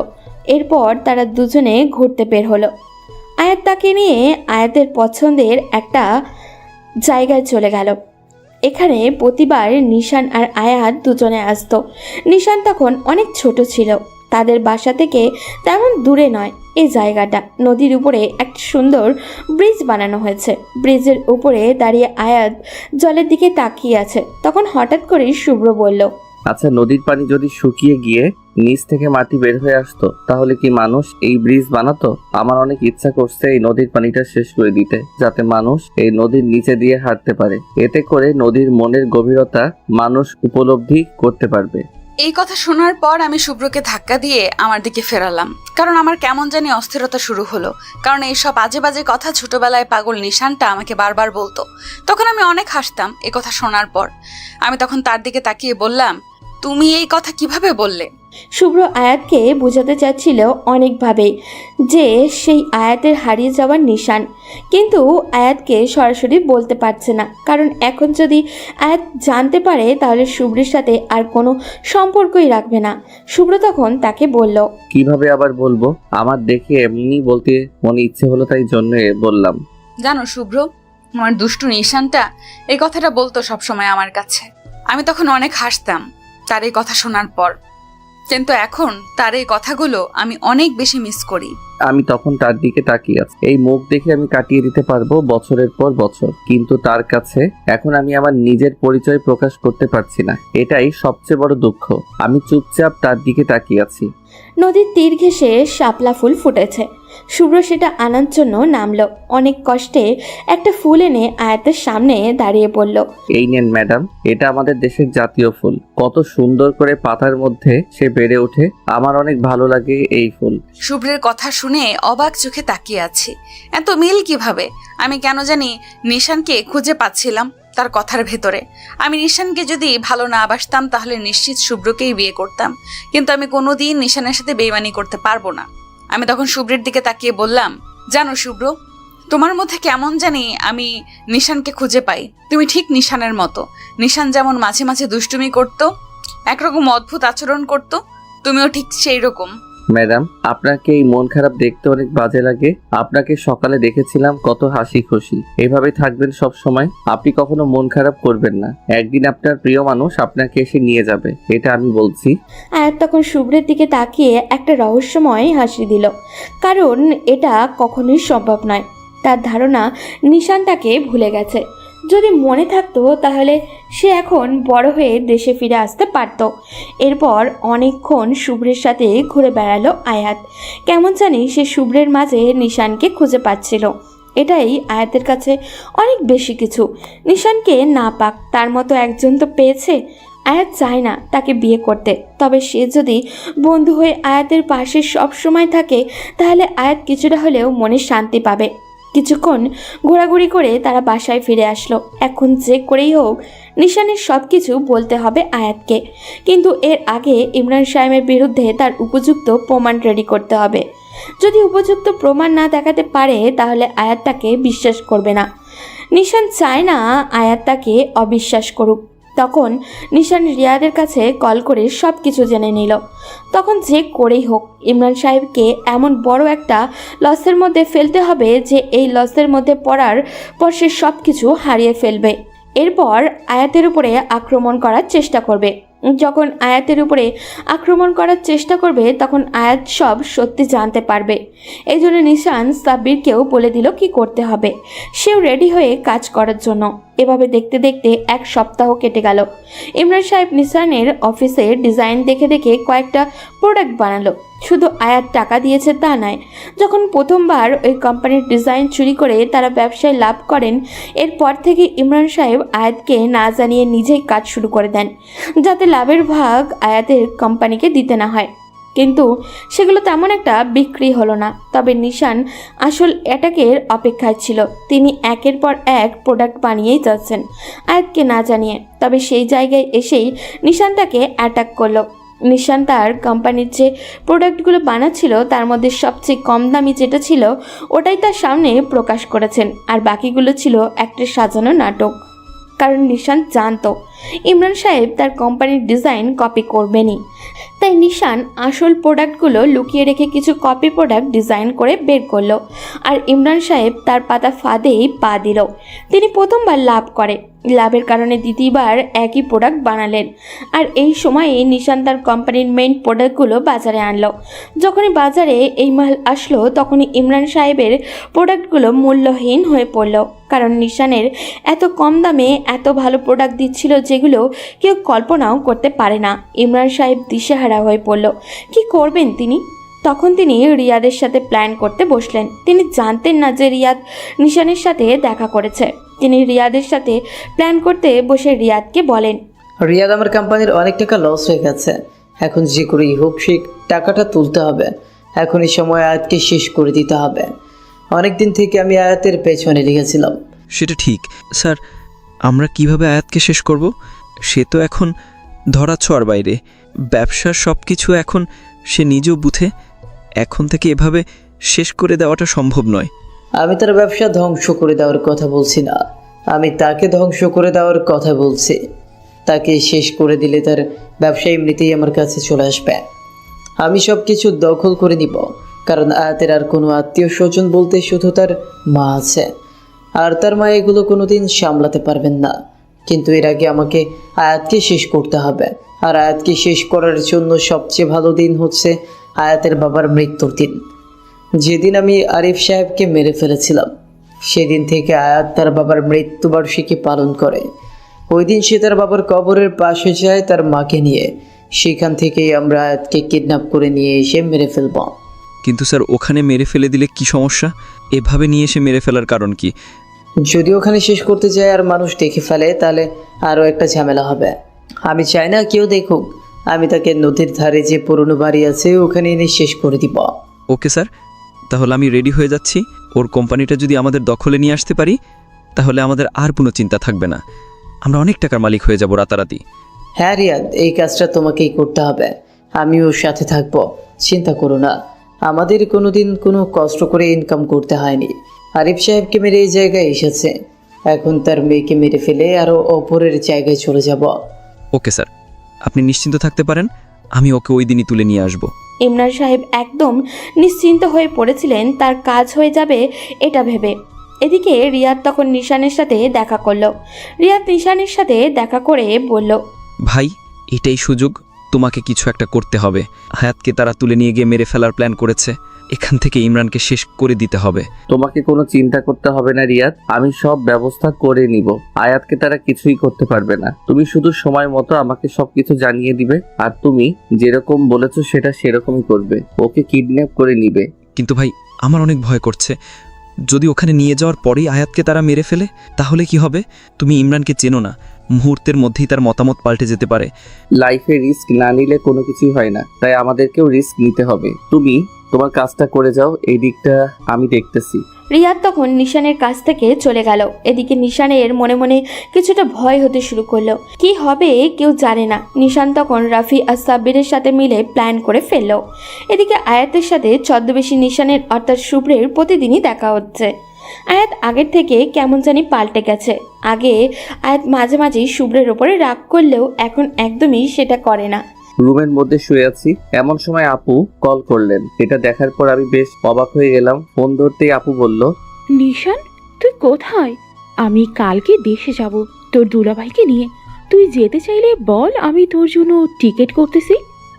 এরপর তারা দুজনে ঘুরতে বের হলো। আয়াত তাকে নিয়ে আয়াতের পছন্দের একটা জায়গায় চলে গেল। এখানে প্রতিবার নিশান আর আয়াত দুজনে আসতো। নিশান তখন অনেক ছোট ছিল। তাদের বাসা থেকে তেমন দূরে নয় এই জায়গাটা। নদীর উপরে একটা সুন্দর ব্রিজ বানানো হয়েছে। ব্রিজের উপরে দাঁড়িয়ে আয়াত জলের দিকে তাকিয়ে আছে। তখন হঠাৎ করেই শুভ্র বলল, আচ্ছা, নদীর পানি যদি শুকিয়ে গিয়ে নিচ থেকে মাটি বের হয়ে আসতো তাহলে কি মানুষ এই ব্রিজ বানাতো? আমার অনেক ইচ্ছা করছে এই নদীর পানিটা শেষ করে দিতে, যাতে মানুষ এই নদীর নিচে দিয়ে হাঁটতে পারে। এতে করে নদীর মনের গভীরতা মানুষ উপলব্ধি করতে পারবে। এই কথা শোনার পর আমি শুভ্রকে ধাক্কা দিয়ে আমার দিকে ফেরালাম, কারণ আমার কেমন জানি অস্থিরতা শুরু হলো। কারণ এইসব বাজে বাজে কথা ছোটবেলায় পাগল নিশানটা আমাকে বারবার বলতো। তখন আমি অনেক হাসতাম এই কথা শোনার পর। আমি তখন তার দিকে তাকিয়ে বললাম, তুমি এই কথা কিভাবে বললে? শুভ্র আয়াতকে বোঝাতে চাচ্ছিল অনেকভাবেই যে সেই আয়াতের হারিয়ে যাওয়ার নিশান, কিন্তু আয়াতকে সরাসরি বলতে পারছে না। কারণ এখন যদি আয়াত জানতে পারে তাহলে শুভ্রের সাথে আর কোনো সম্পর্কই রাখবে না। শুভ্র তখন তাকে বলল, কিভাবে আবার বলবো? আমার দেখে এমনি বলতে মনে ইচ্ছে হলো, তাই জন্য বললাম। জানো শুভ্র, আমার দুষ্টু নিশানটা এই কথাটা বলতো সবসময় আমার কাছে। আমি তখন অনেক হাসতাম তার এই কথা শোনার পর, কিন্তু এখন তার এই কথাগুলো আমি অনেক বেশি মিস করি। আমি তখন তার দিকে তাকিয়ে আছি। এই মুখ দেখে আমি কাটিয়ে দিতে পারবো বছরের পর বছর, কিন্তু তার কাছে এখন আমি আমার নিজের পরিচয় প্রকাশ করতে পারছি না। এটাই সবচেয়ে বড় দুঃখ। আমি চুপচাপ তার দিকে তাকিয়ে আছি। নদীর তীর ঘেঁষে শাপলা ফুল ফুটেছে। শুভ্র সেটা আনার জন্য নামলো। অনেক কষ্টে একটা ফুল এনে আয়াতের সামনে দাঁড়িয়ে পড়ল। এই নেন ম্যাডাম, এটা আমাদের দেশের জাতীয় ফুল। কত সুন্দর করে পাতার মধ্যে সে বেড়ে ওঠে। আমার অনেক ভালো লাগে এই ফুল। শুভ্রের কথা শুনে অবাক চোখে তাকিয়ে আছি। এত মিল কিভাবে? আমি কেন জানি নিশানকে খুঁজে পাচ্ছিলাম তার কথার ভেতরে। আমি নিশানকে যদি ভালো না বাসতাম তাহলে নিশ্চিত শুভ্রকেই বিয়ে করতাম, কিন্তু আমি কোনোদিন নিশানের সাথে বেইমানি করতে পারবো না। আমি তখন শুভ্রের দিকে তাকিয়ে বললাম, জানো শুভ্র, তোমার মধ্যে কেমন জানি আমি নিশানকে খুঁজে পাই। তুমি ঠিক নিশানের মতো। নিশান যেমন মাঝে মাঝে দুষ্টুমি করতো, একরকম অদ্ভুত আচরণ করতো, তুমিও ঠিক সেই রকম। ম্যাডাম, আপনাকে এই মন খারাপ দেখতে অনেক বাজে লাগে। আপনাকে সকালে দেখেছিলাম কত হাসি খুশি। এভাবে থাকবেন সব সময়। আপনি কখনো মন খারাপ করবেন না। একদিন আপনার প্রিয় মানুষ আপনাকে এসে নিয়ে যাবে, এটা আমি বলছি। আয়াত তখন শুভ্রের দিকে তাকিয়ে একটা রহস্যময় হাসি দিল, কারণ এটা কখনোই সম্ভব নয়। তার ধারণা নিশান তাকে ভুলে গেছে। যদি মনে থাকতো তাহলে সে এখন বড় হয়ে দেশে ফিরে আসতে পারত। এরপর অনেকক্ষণ শুভ্রের সাথে ঘুরে বেড়ালো আয়াত। কেমন জানি সে শুভ্রের মাঝে নিশানকে খুঁজে পাচ্ছিল। এটাই আয়াতের কাছে অনেক বেশি কিছু। নিশানকে না পাক, তার মতো একজন তো পেয়েছে। আয়াত চায় না তাকে বিয়ে করতে, তবে সে যদি বন্ধু হয়ে আয়াতের পাশে সব সময় থাকে তাহলে আয়াত কিছুটা হলেও মনে শান্তি পাবে। কিছুক্ষণ ঘোরাঘুরি করে তারা বাসায় ফিরে আসলো। এখন যে করেই হোক নিশানের সব কিছু বলতে হবে আয়াতকে, কিন্তু এর আগে ইমরান সাহেবের বিরুদ্ধে তার উপযুক্ত প্রমাণ রেডি করতে হবে। যদি উপযুক্ত প্রমাণ না দেখাতে পারে তাহলে আয়াত তাকে বিশ্বাস করবে না। নিশান চায় না আয়াত তাকে অবিশ্বাস করুক। তখন নিশান রিয়াদের কাছে কল করে সব কিছু জেনে নিল। তখন যে করেই হোক ইমরান সাহেবকে এমন বড় একটা লসের মধ্যে ফেলতে হবে যে এই লসের মধ্যে পড়ার পর সে সব কিছু হারিয়ে ফেলবে। এরপর আয়াতের উপরে আক্রমণ করার চেষ্টা করবে। যখন আয়াতের উপরে আক্রমণ করার চেষ্টা করবে তখন আয়াত সব সত্যি জানতে পারবে। এই জন্য নিশান সাব্বিরকেও বলে দিল কি করতে হবে। সেও রেডি হয়ে কাজ করার জন্য। এভাবে দেখতে দেখতে এক সপ্তাহ কেটে গেল। ইমরান সাহেব নিশানের অফিসের ডিজাইন দেখে দেখে কয়েকটা প্রোডাক্ট বানালো। শুধু আয়াত টাকা দিয়েছে তা নয়, যখন প্রথমবার ওই কোম্পানির ডিজাইন চুরি করে তারা ব্যবসায় লাভ করেন, এরপর থেকে ইমরান সাহেব আয়াতকে না জানিয়ে নিজেই কাজ শুরু করে দেন, যাতে লাভের ভাগ আয়াতের কোম্পানিকে দিতে না হয়। কিন্তু সেগুলো তেমন একটা বিক্রি হলো না। তবে নিশান আসল অ্যাটাকের অপেক্ষায় ছিল। তিনি একের পর এক প্রোডাক্ট বানিয়েই যাচ্ছেন আয়াতকে না জানিয়ে। তবে সেই জায়গায় এসেই নিশান তাকে অ্যাটাক করলো। নিশান তার কোম্পানির যে প্রোডাক্টগুলো বানাচ্ছিল তার মধ্যে সবচেয়ে কম দামি যেটা ছিল ওটাই তার সামনে প্রকাশ করেছেন, আর বাকিগুলো ছিল একটা সাজানো নাটক। কারণ নিশান জানতো ইমরান সাহেব তার কোম্পানির ডিজাইন কপি করবেনই, তাই নিশান আসল প্রোডাক্টগুলো লুকিয়ে রেখে কিছু কপি প্রোডাক্ট ডিজাইন করে বের করলো। আর ইমরান সাহেব তার পাতা ফাঁদেই পা দিল। তিনি প্রথমবার লাভ করে, লাভের কারণে দ্বিতীয়বার একই প্রোডাক্ট বানালেন। আর এই সময়ে নিশান তার কোম্পানির মেইন প্রোডাক্টগুলো বাজারে আনলো। যখনই বাজারে এই মাল আসলো তখনই ইমরান সাহেবের প্রোডাক্টগুলো মূল্যহীন হয়ে পড়ল। কারণ নিশানের এত কম দামে এত ভালো প্রোডাক্ট দিচ্ছিল যেগুলো কেউ কল্পনাও করতে পারে না। ইমরান সাহেব দিশেহারা হয়ে পড়ল। কি করবেন তিনি? তখন তিনি রিয়াদের সাথে প্ল্যান করতে বসলেন। তিনি জানতেন না যে রিয়াদ নিশানের সাথে দেখা করেছে। তিনি রিয়াদের সাথে প্ল্যান করতে বসে রিয়াদকে বলেন, রিয়াদ, আমার কোম্পানির অনেক টাকা লস হয়ে গেছে। এখন যে করেই হোক সেই টাকাটা তুলতে হবে। এখন এই সময় আয়াতকে শেষ করে দিতে হবে। অনেক দিন থেকে আমি আয়াতের পেছনে লেগেছিলাম। সেটা ঠিক স্যার, আমরা কিভাবে আয়াতকে শেষ করব? সে তো এখন ধরা ছোঁয়ার বাইরে। ব্যবসার সব কিছু এখন সে নিজেও বুঝে। এখন থেকে এভাবে শেষ করে দেওয়াটা সম্ভব নয়। আমি তার ব্যবসা ধ্বংস করে দেওয়ার কথা বলছি না, আমি তাকে ধ্বংস করে দেওয়ার কথা বলছি। তাকে শেষ করে দিলে তার ব্যবসা এমনিতেই আমার কাছে চলে আসবে। আমি সব কিছু দখল করে নিব। কারণ আয়াতের আর কোনো আত্মীয় স্বজন বলতে শুধু তার মা আছে, আর তার মা এগুলো কোনোদিন সামলাতে পারবেন না। কিন্তু এর আগে আমাকে আয়াতকে শেষ করতে হবে। আর আয়াতকে শেষ করার জন্য সবচেয়ে ভালো দিন হচ্ছে আয়াতের বাবার মৃত্যুর দিন। যেদিন আমি আরিফ সাহেবকে মেরে ফেলেছিলাম, সেদিন থেকে আয়াত তার বাবার মৃত্যুবার্ষিকী পালন করে। ওই দিন সে তার বাবার কবরের পাশে যায় তার মাকে নিয়ে। সেখান থেকেই আমরা আয়াতকে কিডন্যাপ করে নিয়ে এসে মেরে ফেলব। কিন্তু স্যার, ওখানে মেরে ফেলে দিলে কি সমস্যা? এভাবে নিয়ে এসে মেরে ফেলার কারণ কি? যদি ওখানে শেষ করতে যায় আর মানুষ দেখে ফেলে তাহলে আরও একটা ঝামেলা হবে। আমি চাই না কেউ দেখুক। আমি তাকে নদীর ধারে যে পুরনো বাড়ি আছে ওখানে এনে শেষ করে দিব। ওকে স্যার, তাহলে আমি রেডি হয়ে যাচ্ছি। ওর কোম্পানিটা যদি আমাদের দখলে নিয়ে আসতে পারি তাহলে আমাদের আর কোনো চিন্তা থাকবে না। আমরা অনেক টাকার মালিক হয়ে যাব রাতারাতি। হ্যাঁ রিয়াদ, এই কাজটা তোমাকেই করতে হবে। আমি ওর সাথে থাকবো, চিন্তা করো না। আমাদের কোনোদিন কোনো কষ্ট করে ইনকাম করতে হয়নি। আরিফ সাহেবকে মেরে এই জায়গায় এসেছে, এখন তার মেয়েকে মেরে ফেলে আরও অপরের জায়গায় চলে যাব। ওকে স্যার, আপনি নিশ্চিন্ত থাকতে পারেন। আমি ওকে ওই দিনই তুলে নিয়ে আসব। ইমরান সাহেব একদম নিশ্চিন্ত হয়ে পড়েছিলেন তার কাজ হয়ে যাবে এটা ভেবে। এদিকে রিয়াদ তখন নিশানের সাথে দেখা করলো। রিয়াদ নিশানের সাথে দেখা করে বলল, ভাই, এটাই সুযোগ। তোমাকে কিছু একটা করতে হবে। হায়াতকে তারা তুলে নিয়ে গিয়ে মেরে ফেলার প্ল্যান করেছে। এখান থেকে ইমরানকে শেষ করে দিতে হবে। তোমাকে কোনো চিন্তা করতে হবে না রিয়াদ, আমি সব ব্যবস্থা করে নিব। আয়াতকে তারা কিছুই করতে পারবে না। তুমি শুধু সময় মতো আমাকে সবকিছু জানিয়ে দিবে, আর তুমি যেরকম বলেছো সেটা সেরকমই করবে। ওকে কিডন্যাপ করে নিবে। কিন্তু ভাই, আমার অনেক ভয় করছে। যদি ওখানে নিয়ে যাওয়ার পরেই আয়াতকে তারা মেরে ফেলে তাহলে কি হবে? তুমি ইমরানকে চেনো না, মুহূর্তের মধ্যেই তার মতামত পাল্টে যেতে পারে। লাইফে রিস্ক না নিলে কোনো কিছুই হয় না, তাই আমাদেরকেও রিস্ক নিতে হবে। তুমি তোমার কাজটা করে যাও, এই দিকটা আমি দেখতেছি। রিয়াদ তখন নিশানের কাছ থেকে চলে গেল। এদিকে নিশানের মনে মনে কিছুটা ভয় হতে শুরু করলো। কি হবে কেউ জানে না। নিশান তখন রাফি আর সাব্বিরের সাথে মিলে প্ল্যান করে ফেললো। এদিকে আয়াতের সাথে ছদ্মবেশী নিশানের অর্থাৎ শুভ্রের প্রতিদিনই দেখা হচ্ছে। আয়াত আগের থেকে কেমন জানি পাল্টে গেছে। আগে আয়াত মাঝে মাঝেই শুভ্রের ওপরে রাগ করলেও এখন একদমই সেটা করে না। রুমের মধ্যে শুয়ে আছি, এমন সময় আপু কল করলেন। এটা দেখার পর আমি বেশ অবাক হয়ে গেলাম। ফোন ধরতেই আপু বলল, নিশান, তুই কোথায়? আমি কালকে দেশে যাব তোর দুলাভাইকে নিয়ে। তুই যেতে চাইলে বল, আমি তোর জন্য টিকিট করতেছি।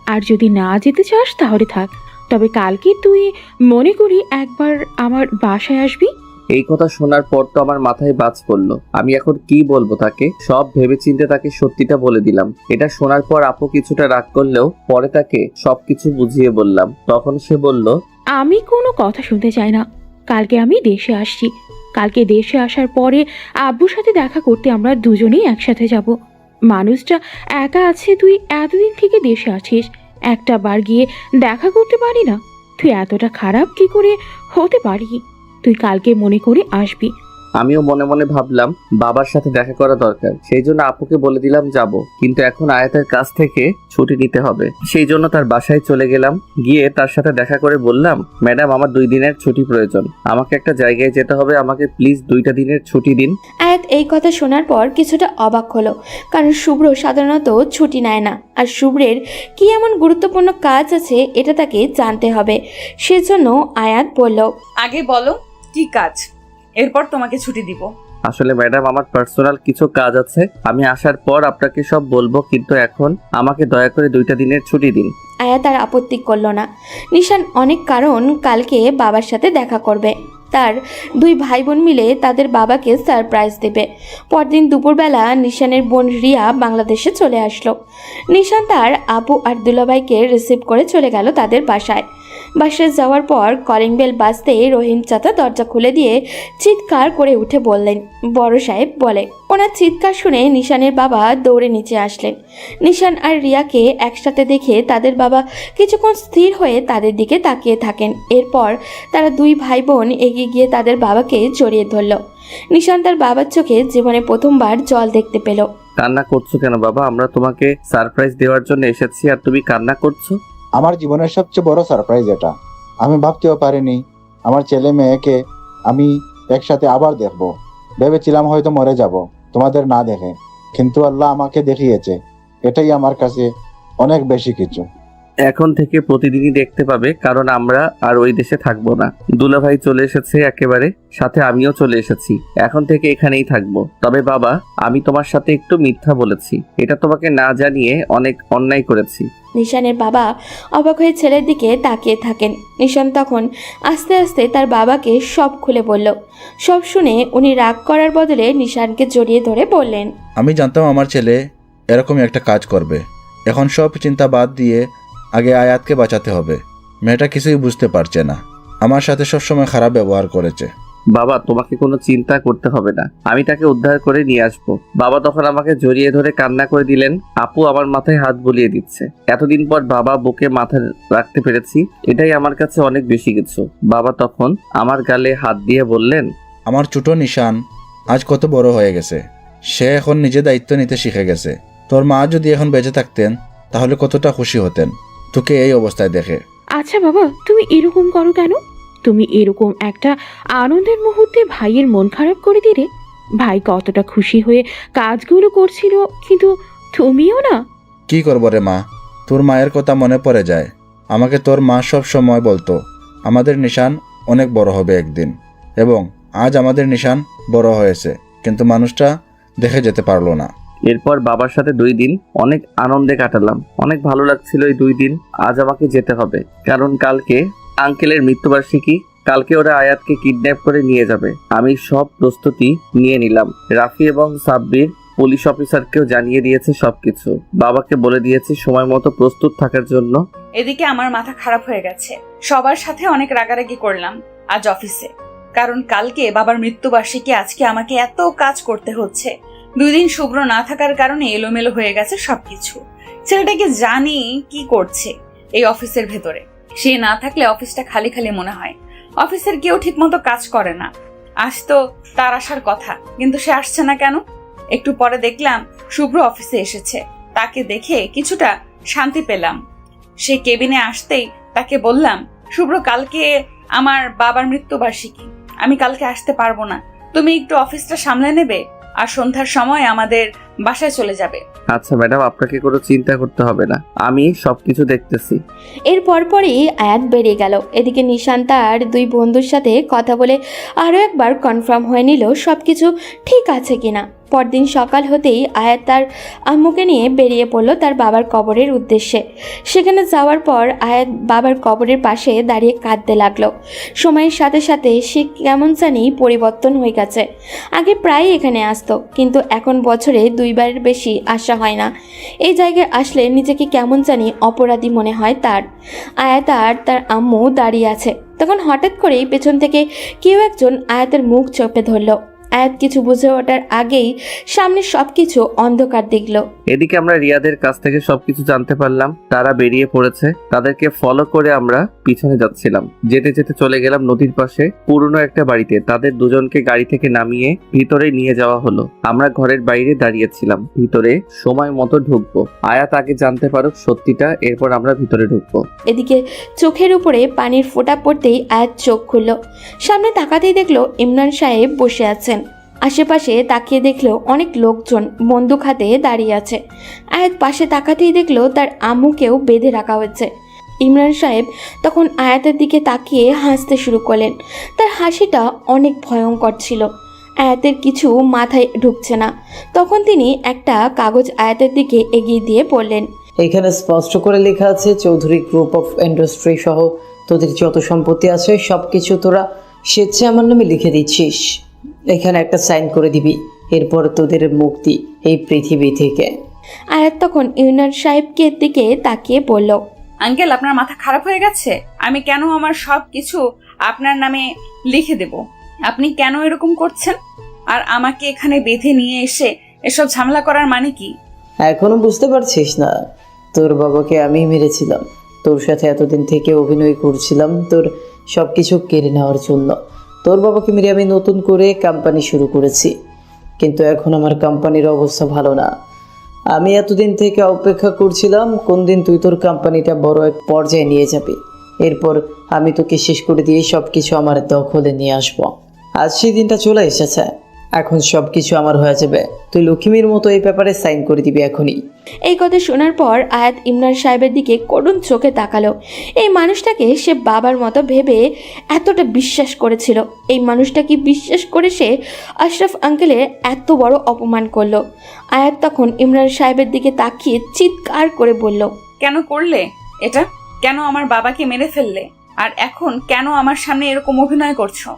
আর যদি না যেতে চাস তাহলে থাক। তবে কালকে তুই মনে করি একবার আমার বাসায় আসবি। এই কথা শোনার পর তো আমার মাথায় বাজ পড়লো। আমি এখন কি বলবো তাকে? সব ভেবেচিন্তে তাকে সত্যিটা বলে দিলাম। এটা শোনার পর আপু কিছুটা রাগ করলেও পরে তাকে সবকিছু বুঝিয়ে বললাম। তখন সে বলল, আমি কোনো কথা শুনতে চাই না। কালকে আমি দেশে আসছি। কালকে দেশে আসার পরে আব্বুর সাথে দেখা করতে আমরা দুজনেই একসাথে যাব। মানুষটা একা আছে, তুই এতদিন থেকে দেশে আছিস, একটা বার গিয়ে দেখা করতে পারি না? তুই এতটা খারাপ কি করে হতে পারি? তুই কালকে মনে করে আসবি। আমিও মনে মনে ভাবলাম বাবার সাথে দেখা করা দরকার, সেই জন্য আপুকে বলে দিলাম যাব। কিন্তু এখন আয়াতের কাছ থেকে ছুটি নিতে হবে, সেই জন্য তার বাসায় চলে গেলাম। গিয়ে তার সাথে দেখা করে বললাম, ম্যাডাম আমার 2 দিনের ছুটি প্রয়োজন, আমাকে একটা জায়গায় যেতে হবে, আমাকে প্লিজ 2টা দিনের ছুটি দিন। আয়াত এই কথা শোনার পর কিছুটা অবাক হলো, কারণ শুভ্র সাধারণত ছুটি নেয় না, আর শুভ্রের কি এমন গুরুত্বপূর্ণ কাজ আছে এটা তাকে জানতে হবে। সেজন্য আয়াত বলল, আগে বলো কি কাজ, এরপর তোমাকে ছুটি দিব। আসলে ম্যাডাম আমার পার্সোনাল কিছু কাজ আছে, আমি আসার পর আপনাকে সব বলবো, কিন্তু এখন আমাকে দয়া করে 2টা দিনের ছুটি দিন। আয়াত আর আপত্তি করল না। নিশান অনেক কারণ কালকে বাবার সাথে দেখা করবে। তার 2 ভাই বোন মিলে তাদের বাবাকে সারপ্রাইজ দেবে। পরদিন দুপুরবেলা নিশানের বোন রিয়া বাংলাদেশে চলে আসলো। নিশান তার আপু আর দুলাভাইকে রিসিভ করে চলে গেল তাদের বাসায়। বাসায় যাওয়ার পর কলিং বেল বাজতেই রহিম চাচা দরজা খুলে দিয়ে চিৎকার করে উঠে বললেন, বড় সাহেব বলে। ওনার চিৎকার শুনে নিশানের বাবা দৌড়ে নিচে আসলেন। নিশান আর রিয়াকে একসাথে দেখে তাদের বাবা কিছুক্ষণ স্থির হয়ে তাদের দিকে তাকিয়ে থাকেন। এরপর তারা 2 ভাই বোন এগিয়ে গিয়ে তাদের বাবাকে জড়িয়ে ধরল। নিশান তার বাবার চোখে জীবনে প্রথমবার জল দেখতে পেল। কান্না করছো কেন বাবা? আমরা তোমাকে সারপ্রাইজ দেওয়ার জন্য এসেছি আর তুমি কান্না করছো? আমার জীবনের সবচেয়ে বড় সারপ্রাইজ এটা। আমি ভাবতেও পারিনি আমার ছেলে মেয়েকে আমি একসাথে আবার দেখব। ভেবেছিলাম হয়তো মরে যাব তোমাদের না দেখে, কিন্তু আল্লাহ আমাকে দেখিয়েছে। এটাই আমার কাছে অনেক বেশি কিছু। এখন থেকে প্রতিদিনই দেখতে পাবে, কারণ আমরা আর ওই দেশে থাকবো না। দুলাভাই চলে এসেছে একেবারে, সাথে আমিও চলে এসেছি। এখন থেকে এখানেই থাকবো। তবে বাবা, আমি তোমার সাথে একটু মিথ্যা বলেছি, এটা তোমাকে না জানিয়ে অনেক অন্যায় করেছি। নিশানের বাবা অবাক হয়ে ছেলের দিকে তাকিয়ে থাকেন। নিশান তখন আস্তে আস্তে তার বাবাকে সব খুলে বলল। সব শুনে উনি রাগ করার বদলে নিশানকে জড়িয়ে ধরে বললেন, আমি জানতাম আমার ছেলে এরকমই একটা কাজ করবে। এখন সব চিন্তা বাদ দিয়ে আগে আয়াতকে বাঁচাতে হবে। মেয়েটা কিছুই বুঝতে পারছে না, আমার সাথে সবসময় খারাপ ব্যবহার করেছে। বাবা, তোমাকে কোনো চিন্তা করতে হবে না, আমি তাকে উদ্ধার করে নিয়ে আসবো। বাবা তখন আমাকে জড়িয়ে ধরে কান্না করে দিলেন। আপু আমার মাথায় হাত বুলিয়ে দিচ্ছে। এতদিন পর বাবা বুকে মাথা রাখতে পেরেছি, এটাই আমার কাছে অনেক বেশি কিছু। বাবা তখন আমার গালে হাত দিয়ে বললেন, আমার ছোট নিশান আজ কত বড় হয়ে গেছে, সে এখন নিজে দায়িত্ব নিতে শিখে গেছে। তোর মা যদি এখন বেঁচে থাকতেন তাহলে কতটা খুশি হতেন তোকে এই অবস্থায় দেখে। আচ্ছা বাবা, তুমি এরকম করো কেন? তুমি এরকম একটা আনন্দের মুহূর্তে ভাইয়ের মন খারাপ করে দিলে। ভাই কতটা খুশি হয়ে কাজগুলো করছিল, কিন্তু তুমিও না। কি করবো রে মা, তোর মায়ের কথা মনে পড়ে যায়। আমাকে তোর মা সব সময় বলতো আমাদের নিশান অনেক বড় হবে একদিন, এবং আজ আমাদের নিশান বড় হয়েছে, কিন্তু মানুষটা দেখে যেতে পারলো না। এরপর বাবার সাথে 2 দিন অনেক আনন্দে কাটালাম, অনেক ভালো লাগছিল এই 2 দিন। আজ আমাকে যেতে হবে, কারণ কালকে আঙ্কেলের মৃত্যুবার্ষিকী। কালকে ওরা আয়াতকে কিডন্যাপ করে নিয়ে যাবে। আমি সব প্রস্তুতি নিয়ে নিলাম। রাফি এবং সাব্বির পুলিশ অফিসারকেও জানিয়ে দিয়েছে সবকিছু। বাবাকে বলে দিয়েছি সময় মতো প্রস্তুত থাকার জন্য। এদিকে আমার মাথা খারাপ হয়ে গেছে। সবার সাথে অনেক রাগারাগি করলাম আজ অফিসে, কারণ কালকে বাবার মৃত্যুবার্ষিকী। আজকে আমাকে এত কাজ করতে হচ্ছে। 2 দিন শুভ্র না থাকার কারণে এলোমেলো হয়ে গেছে সবকিছু। ছেলেটাকে জানি কি করছে এই অফিসের ভেতরে। সে না থাকলে অফিসটা খালি খালি মনে হয়। অফিসের কেউ ঠিক মতো কাজ করে না। আজ তো তার আসার কথা, কিন্তু সে আসছে না কেন? একটু পরে দেখলাম শুভ্র অফিসে এসেছে। তাকে দেখে কিছুটা শান্তি পেলাম। সে কেবিনে আসতেই তাকে বললাম, শুভ্র, কালকে আমার বাবার মৃত্যুবার্ষিকী, আমি কালকে আসতে পারবো না। তুমি একটু অফিসটা সামলে নেবে আর সন্ধ্যার সময় আমাদের বাসায় চলে যাবে। আচ্ছা ম্যাডাম, আপনাকে কোনো চিন্তা করতে হবে না, আমি সবকিছু দেখতেছি। এর পরপরই আয়াত বেরিয়ে গেল। এদিকে নিশান তার 2 বন্ধুর সাথে কথা বলে আরও একবার কনফার্ম হয়ে নিল সব কিছু ঠিক আছে কিনা। পরদিন সকাল হতেই আয়াত তার আম্মুকে নিয়ে বেরিয়ে পড়ল তার বাবার কবরের উদ্দেশ্যে। সেখানে যাওয়ার পর আয়াত বাবার কবরের পাশে দাঁড়িয়ে কাঁদতে লাগলো। সময়ের সাথে সাথে সে কেমন জানি পরিবর্তন হয়ে গেছে। আগে প্রায় এখানে আসতো, কিন্তু এখন বছরে 2 বারের বেশি আসা হয় না। এই জায়গায় আসলে নিজেকে কেমন জানি অপরাধী মনে হয় তার। আয়াত আর তার আম্মু দাঁড়িয়ে আছে। তখন হঠাৎ করেই পেছন থেকে কেউ একজন আয়াতের মুখ চেপে ধরল। আয়াত কিছু বুঝে ওঠার আগেই সামনে সবকিছু অন্ধকার দেখল। এদিকে আমরা রিয়াদের কাছ থেকে সবকিছু জানতে পারলাম। তারা বেরিয়ে পড়েছে। তাদেরকে ফলো করে আমরা পিছনে যাচ্ছিলাম। যেতে যেতে চলে গেলাম নদীর পাশে পুরনো একটা বাড়িতে। তাদের দুজনকে গাড়ি থেকে নামিয়ে ভিতরে নিয়ে যাওয়া হলো। আমরা ঘরের বাইরে দাঁড়িয়েছিলাম। ভিতরে সময় মতো ঢুকবো। আয়াত আগে জানতে পারুক সত্যিটা, এরপর আমরা ভিতরে ঢুকবো। এদিকে চোখের উপরে পানির ফোঁটা পড়তেই আয়াত চোখ খুলল। সামনে তাকাতেই দেখলো ইমরান সাহেব বসে আছেন। আশেপাশে তাকিয়ে দেখলো অনেক লোকজন বন্দুক হাতে দাঁড়িয়ে আছে। আয়াত পাশে তাকাতেই দেখলো তার আম্মুকেও বেঁধে রাখা হয়েছে। ইমরান সাহেব তখন আয়াতের দিকে তাকিয়ে হাসতে শুরু করলেন। তার হাসিটা অনেক ভয়ঙ্কর ছিল। আয়াতের কিছু মাথায় ঢুকছে না। তখন তিনি একটা কাগজ আয়াতের দিকে এগিয়ে দিয়ে বললেন, এখানে স্পষ্ট করে লেখা আছে চৌধুরী গ্রুপ অফ ইন্ডাস্ট্রি সহ তোদের যত সম্পত্তি আছে সবকিছু তোরা স্বেচ্ছায় আমার নামে লিখে দিচ্ছিস। এখানে একটা সাইন করে দিবি, এরপর তোদের মুক্তি এই পৃথিবী থেকে। আয়াত তখন ইমরান সাহেবকে দিকে তাকিয়ে বলল, আঙ্কেল, আপনার মাথা খারাপ হয়ে গেছে? আমি কেন আমার সব কিছু আপনার নামে লিখে দেব? আপনি কেন এরকম করছেন? আর আমাকে এখানে বেঁধে নিয়ে এসে এসব ঝামেলা করার মানে কি? এখনো বুঝতে পারছিস না? তোর বাবাকে আমি মেরেছিলাম। তোর সাথে এতদিন থেকে অভিনয় করছিলাম তোর সবকিছু কেড়ে নেওয়ার জন্য। তোর বাবাকে মেরে আমি নতুন করে কোম্পানি শুরু করেছি, কিন্তু এখন আমার কোম্পানির অবস্থা ভালো না। আমি এতদিন থেকে অপেক্ষা করছিলাম কোন দিন তুই তোর কোম্পানিটা বড় এক পর্যায়ে নিয়ে যাবি। এরপর আমি তোকে শেষ করে দিয়ে সব কিছু আমার দখলে নিয়ে আসবো। আজ সেই দিনটা চলে এসেছে। এখন সব কিছু আমার হয়ে যাবে। তুই লক্ষ্মীর মতো এই ব্যাপারে সাইন করে দিবি এখনই। এই কথা শোনার পর আয়াত ইমরান সাহেবের দিকে করুণ চোখে তাকালো। এই মানুষটাকে সে বাবার মতো ভেবে এতটা বিশ্বাস করেছিল। এই মানুষটা কি বিশ্বাস করে সে আশরাফ আঙ্কেলের এত বড় অপমান করলো? আয়াত তখন ইমরান সাহেবের দিকে তাকিয়ে চিৎকার করে বলল, কেন করলে এটা? কেন আমার বাবাকে মেরে ফেললে? আর এখন কেন আমার সামনে এরকম অভিনয় করছো?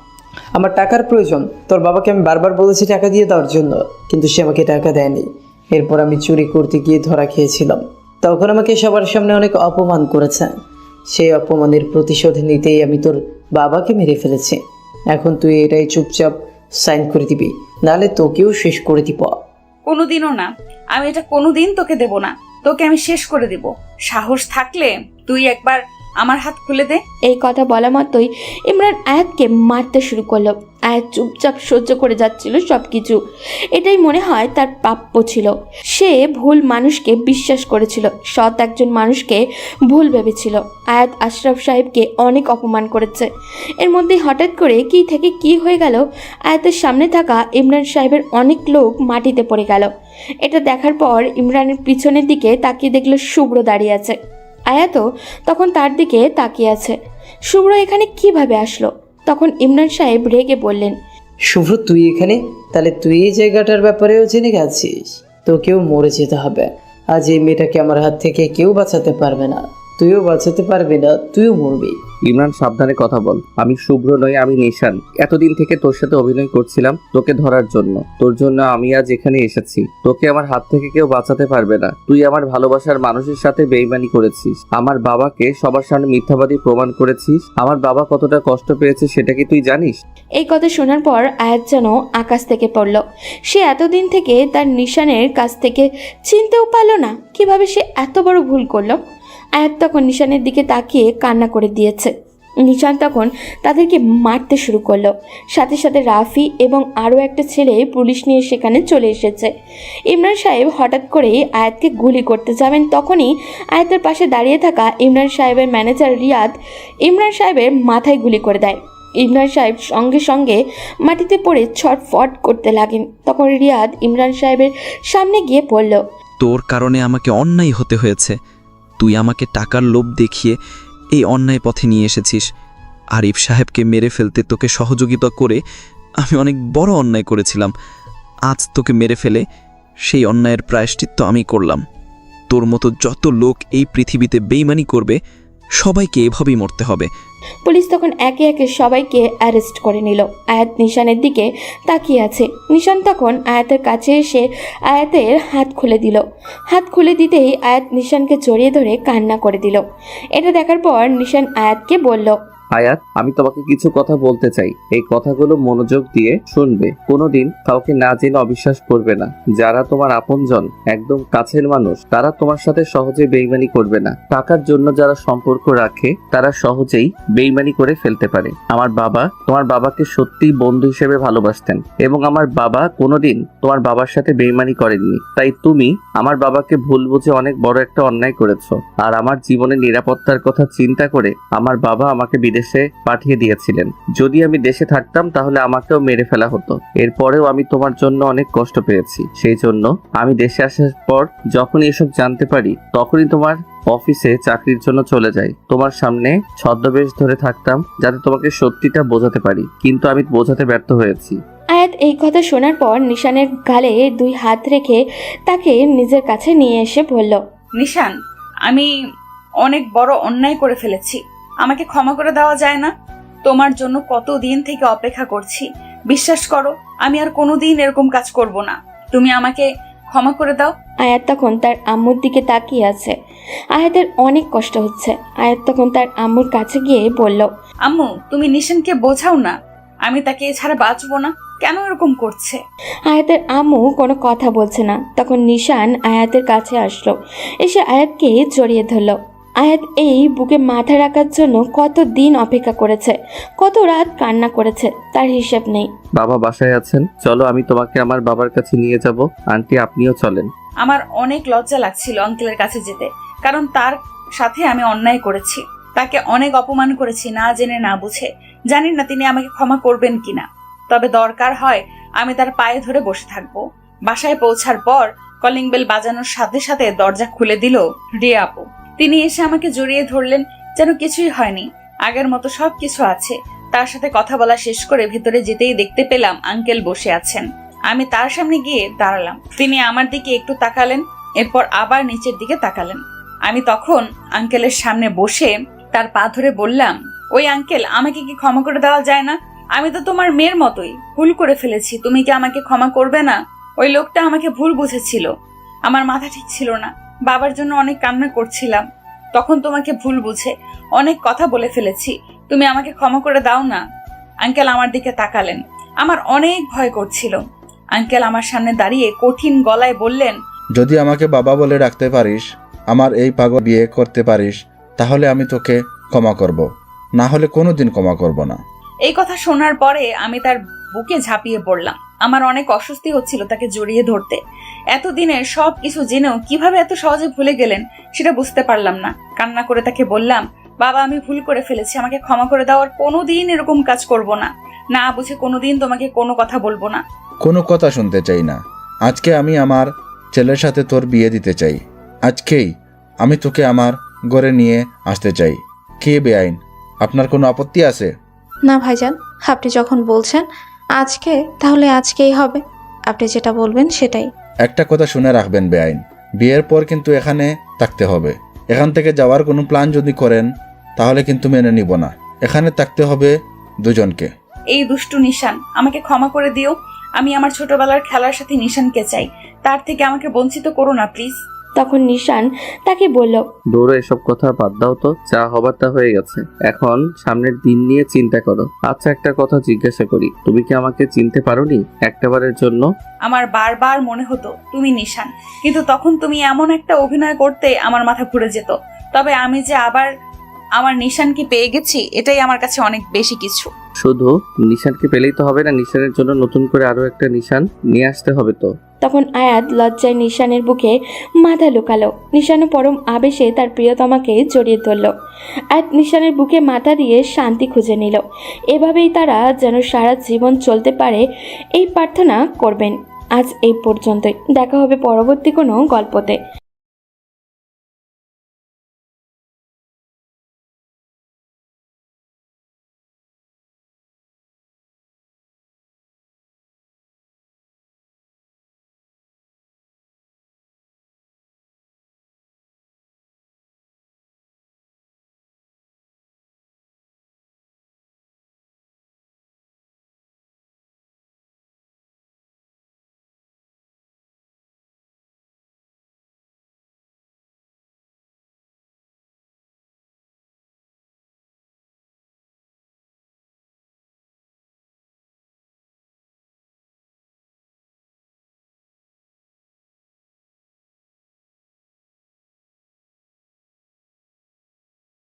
আমার টাকার প্রয়োজন। তোর বাবাকে আমি বারবার বলেছি টাকা দিয়ে দেওয়ার জন্য, কিন্তু সে আমাকে টাকা দেয়নি। এরপর আমি চুরি করতে গিয়ে ধরা খেয়েছিলাম। তখন আমাকে সবার সামনে অনেক অপমান করেছে। সেই অপমানের প্রতিশোধ নিতেই আমি তোর বাবাকে মেরে ফেলেছি। এখন তুই এটাই চুপচাপ সাইন করে দিবি, নাহলে তোকেও শেষ করে দিব। কোনোদিনও না, আমি এটা কোনোদিন তোকে দেব না। তোকে আমি শেষ করে দেব। সাহস থাকলে তুই একবার আমার হাত খুলে দে। এই কথা বলা মাত্রই ইমরান আয়াতকে মারতে শুরু করলো। আয়াত চুপচাপ সহ্য করে যাচ্ছিল সবকিছু। এটাই মনে হয় তার প্রাপ্য ছিল। সে ভুল মানুষকে বিশ্বাস করেছিল, সৎ একজন মানুষকে ভুল ভেবেছিল। আয়াত আশরাফ সাহেবকে অনেক অপমান করেছে। এর মধ্যে হঠাৎ করে কি থেকে কি হয়ে গেল, আয়াতের সামনে থাকা ইমরান সাহেবের অনেক লোক মাটিতে পড়ে গেল। এটা দেখার পর ইমরানের পিছনের দিকে তাকিয়ে দেখলো শুভ্র দাঁড়িয়ে আছে। আয়াতও তখন তার দিকে তাকিয়ে আছে। শুভ্র এখানে কিভাবে আসলো? তখন ইমরান সাহেব রেগে বললেন, শুভ্র তুই এখানে? তাহলে তুই এই জায়গাটার ব্যাপারেও জেনে গেছিস? তোকেও মরে যেতে হবে। আজ এই মেয়েটাকে আমার হাত থেকে কেউ বাঁচাতে পারবে না। তুইও বাঁচাতে পারবি না, তুইও মরবি। ইমরান, সাবধানে কথা বল। আমি শুভ্র নই, আমি নিশান। এতদিন থেকে তোর সাথে অভিনয় করছিলাম তোকে ধরার জন্য। তোর জন্য আমি আজ এখানে এসেছি। তোকে আমার হাত থেকে কেউ বাঁচাতে পারবে না। তুই আমার ভালোবাসার মানুষের সাথে বেইমানি করেছিস। আমার বাবাকে সবার সামনে মিথ্যাবাদী প্রমাণ করেছিস। আমার বাবা কতটা কষ্ট পেয়েছে সেটা কি তুই জানিস? এই কথা শোনার পর আয়াত যেন আকাশ থেকে পড়ল। সে এতদিন থেকে তার নিশানের কাছ থেকে চিনতেও পারল না কিভাবে সে এত বড় ভুল করলো। আয়াত তখন নিশানের দিকে তাকিয়ে কান্না করে দিয়েছে। নিশান তখন তাদেরকে মারতে শুরু করলো। সাথে সাথে রাফি এবং আরও একটা ছেলে পুলিশ নিয়ে সেখানে চলে এসেছে। ইমরান সাহেব হঠাৎ করেই আয়াতকে গুলি করতে যাবেন, তখনই আয়াতের পাশে দাঁড়িয়ে থাকা ইমরান সাহেবের ম্যানেজার রিয়াদ ইমরান সাহেবের মাথায় গুলি করে দেয়। ইমরান সাহেব সঙ্গে সঙ্গে মাটিতে পড়ে ছটফট করতে লাগেন। তখন রিয়াদ ইমরান সাহেবের সামনে গিয়ে পড়ল, তোর কারণে আমাকে অন্যায় হতে হয়েছে। তুই আমাকে টাকার লোভ দেখিয়ে এই অন্যায় পথে নিয়ে এসেছিস। আরিফ সাহেবকে মেরে ফেলতে তোকে সহযোগিতা করে আমি অনেক বড় অন্যায় করেছিলাম। আজ তোকে মেরে ফেলে সেই অন্যায়ের প্রায়শ্চিত্ত আমি করলাম। তোর মতো যত লোক এই পৃথিবীতে বেইমানি করবে সবাইকে এভাবেই মরতে হবে। পুলিশ তখন একে একে সবাইকে অ্যারেস্ট করে নিল। আয়াত নিশানের দিকে তাকিয়ে আছে। নিশান তখন আয়াতের কাছে এসে আয়াতের হাত খুলে দিল। হাত খুলে দিতেই আয়াত নিশানকে জড়িয়ে ধরে কান্না করে দিল। এটা দেখার পর নিশান আয়াতকে বলল, আয়াত, আমি তোমাকে কিছু কথা বলতে চাই। এই কথাগুলো মনোযোগ দিয়ে শুনবে। কোনোদিন কাউকে না জেনে অবিশ্বাস করবে না। যারা তোমার আপনজন, একদম কাছের মানুষ, তারা তোমার সাথে সহজে বেইমানি করবে না। টাকার জন্য যারা সম্পর্ক রাখে তারা সহজেই বেইমানি করে ফেলতে পারে। আমার বাবা তোমার বাবাকে সত্যিই বন্ধু হিসেবে ভালোবাসতেন এবং আমার বাবা কোনোদিন তোমার বাবার সাথে বেইমানি করেননি। তাই তুমি আমার বাবাকে ভুল বুঝে অনেক বড় একটা অন্যায় করেছো। আর আমার জীবনের নিরাপত্তার কথা চিন্তা করে আমার বাবা আমাকে বিদেশে পাঠিয়ে দিয়েছিলেন। যদি আমি দেশে থাকতাম তাহলে আমাকেও মেরে ফেলা হতো। এরপরেও আমি তোমার জন্য অনেক কষ্ট পেয়েছি। সেই জন্য আমি দেশে আসার পর যখনই এসব জানতে পারি তখনই তোমার অফিসে চাকরির জন্য চলে যাই। তোমার সামনে ছদ্মবেশ ধরে থাকতাম যাতে তোমাকে সত্যিটা বোঝাতে পারি, কিন্তু আমি বোঝাতে ব্যর্থ হয়েছি। আয়াত এই কথা শোনার পর নিশানের গালে 2 হাত রেখে তাকে নিজের কাছে নিয়ে এসে বলল, নিশান, আমি অনেক বড় অন্যায় করে ফেলেছি, আমাকে ক্ষমা করে দেওয়া যায় না? তোমার জন্য কতদিন থেকে অপেক্ষা করছি। বিশ্বাস করো, আমি আর কোনোদিন এরকম কাজ করব না। তুমি আমাকে ক্ষমা করে দাও। আয়াত তখন তার আম্মুর দিকে তাকিয়ে আছে। আয়াতের অনেক কষ্ট হচ্ছে। আয়াত তখন তার আম্মুর কাছে গিয়ে বলল, আম্মু, তুমি নিশানকে বোঝাও না, আমি তাকে এছাড়া বাঁচবো না। কেন এরকম করছে? আয়াতের আম্মু কোনো কথা বলছে না। তখন নিশান আয়াতের কাছে আসলো, এসে আয়াতকে জড়িয়ে ধরলো। আয়াত এই বুকে মাথা রাখার জন্য কত দিন অপেক্ষা করেছে, কত রাত কান্না করেছে, তার হিসেব নেই। বাবা বাসায় আছেন? চলো আমি তোমাকে আমার বাবার কাছে নিয়ে যাব। আন্টি, আপনিও চলেন। আমার অনেক লজ্জা লাগছিল আঙ্কেলের কাছে যেতে, কারণ তার সাথে আমি অন্যায় করেছি। তাকে অনেক অপমান করেছি, না জেনে না বুঝে। জানি না তিনি আমাকে ক্ষমা করবেন কিনা। তবে দরকার হয় আমি তার পায়ে ধরে বসে থাকবো। বাসায় পৌঁছার পর কলিং বেল বাজানোর সাথে সাথে দরজা খুলে দিল রিয়া আপু। তিনি এসে আমাকে জড়িয়ে ধরলেন যেন কিছুই হয়নি, আগের মতো সবকিছু আছে। তার সাথে কথা বলা শেষ করে ভেতরে যেতেই দেখতে পেলাম আঙ্কেল বসে আছেন। আমি তার সামনে গিয়ে দাঁড়ালাম। তিনি আমার দিকে একটু তাকালেন, এরপর আবার নিচের দিকে তাকালেন। আমি তখন আঙ্কেলের সামনে বসে তার পা ধরে বললাম, ওই আঙ্কেল, আমাকে কি ক্ষমা করে দেওয়া যায় না? আমি তো তোমার মেয়ের মতোই, ভুল করে ফেলেছি। তুমি কি আমাকে ক্ষমা করবে না? ওই লোকটা আমাকে ভুল বুঝেছিল, আমার মাথা ঠিক ছিল না। বাবার জন্য অনেক কান্না করছিলাম, তখন তোমাকে ভুল বুঝে অনেক কথা বলে ফেলেছি। তুমি আমাকে ক্ষমা করে দাও না। আঙ্কেল আমার দিকে তাকালেন। আমার অনেক ভয় করছিল। আঙ্কেল আমার সামনে দাঁড়িয়ে কঠিন গলায় বললেন, যদি আমাকে বাবা বলে রাখতে পারিস, আমার এই পাগল বিয়ে করতে পারিস, তাহলে আমি তোকে ক্ষমা করব, না হলে কোনোদিন ক্ষমা করব না। এই কথা শোনার পরে আমি তার বুকে ঝাঁপিয়ে পড়লাম। আমার অনেক অস্বস্তি হচ্ছিল তাকে জড়িয়ে ধরতে। এতদিনের সব কিছু জেনেও কিভাবে এত সহজে ভুলে গেলেন সেটা বুঝতে পারলাম না। কান্না করে তাকে বললাম, বাবা, আমি ভুল করে ফেলেছি, আমাকে ক্ষমা করে দাও। আর কোনোদিন এরকম কাজ করব না, না বুঝে কোনোদিন তোমাকে কোনো কথা বলবো না। কোনো কথা শুনতে চাই না। আজকে আমি আমার ছেলের সাথে তোর বিয়ে দিতে চাই। আজকেই আমি তোকে আমার ঘরে নিয়ে আসতে চাই। কে বেআইন? আপনার কোনো আপত্তি আছে? না ভাইজান, আপনি যখন বলছেন আজকে, তাহলে আজকেই হবে। আপনি যেটা বলবেন সেটাই। একটা কথা শুনে রাখবেন বেআইন, বিয়ের পর কিন্তু এখানে থাকতে হবে। এখান থেকে যাওয়ার কোনো প্ল্যান যদি করেন তাহলে কিন্তু মেনে নিব না। এখানে থাকতে হবে দুজনকে। এই দুষ্টু নিশান, আমাকে ক্ষমা করে দিও। আমি আমার ছোটবেলার খেলার সাথে নিশানকে চাই, তার থেকে আমাকে বঞ্চিত করো না প্লিজ। তখন নিশান তাকে বলল, দৌড়ো, এসব কথা বাদ দাও তো। যা হবার তা হয়ে গেছে, এখন সামনের দিন নিয়ে চিন্তা করো। আচ্ছা, একটা কথা জিজ্ঞাসা করি, তুমি কি আমাকে চিনতে পারোনি একটাবারের জন্য? আমার বারবার মনে হতো তুমি নিশান, কিন্তু তখন তুমি এমন একটা অভিনয় করতে আমার মাথা ঘুরে যেত। তবে আমি যে আবার আমার নিশানকে পেয়ে গেছি, এটাই আমার কাছে অনেক বেশি কিছু। শুধু নিশানকে পেলেই তো হবে না, নিশানের জন্য নতুন করে আরো একটা নিশান নিয়ে আসতে হবে তো। তখন আয়াত লজ্জায় নিশানের বুকে মাথা লুকালো। নিশানও পরম আবেশে তার প্রিয়তমাকে জড়িয়ে ধরল। আয়াত নিশানের বুকে মাথা দিয়ে শান্তি খুঁজে নিল। এভাবেই তারা যেন সারা জীবন চলতে পারে এই প্রার্থনা করবেন। আজ এই পর্যন্তই। দেখা হবে পরবর্তী কোনো গল্পতে।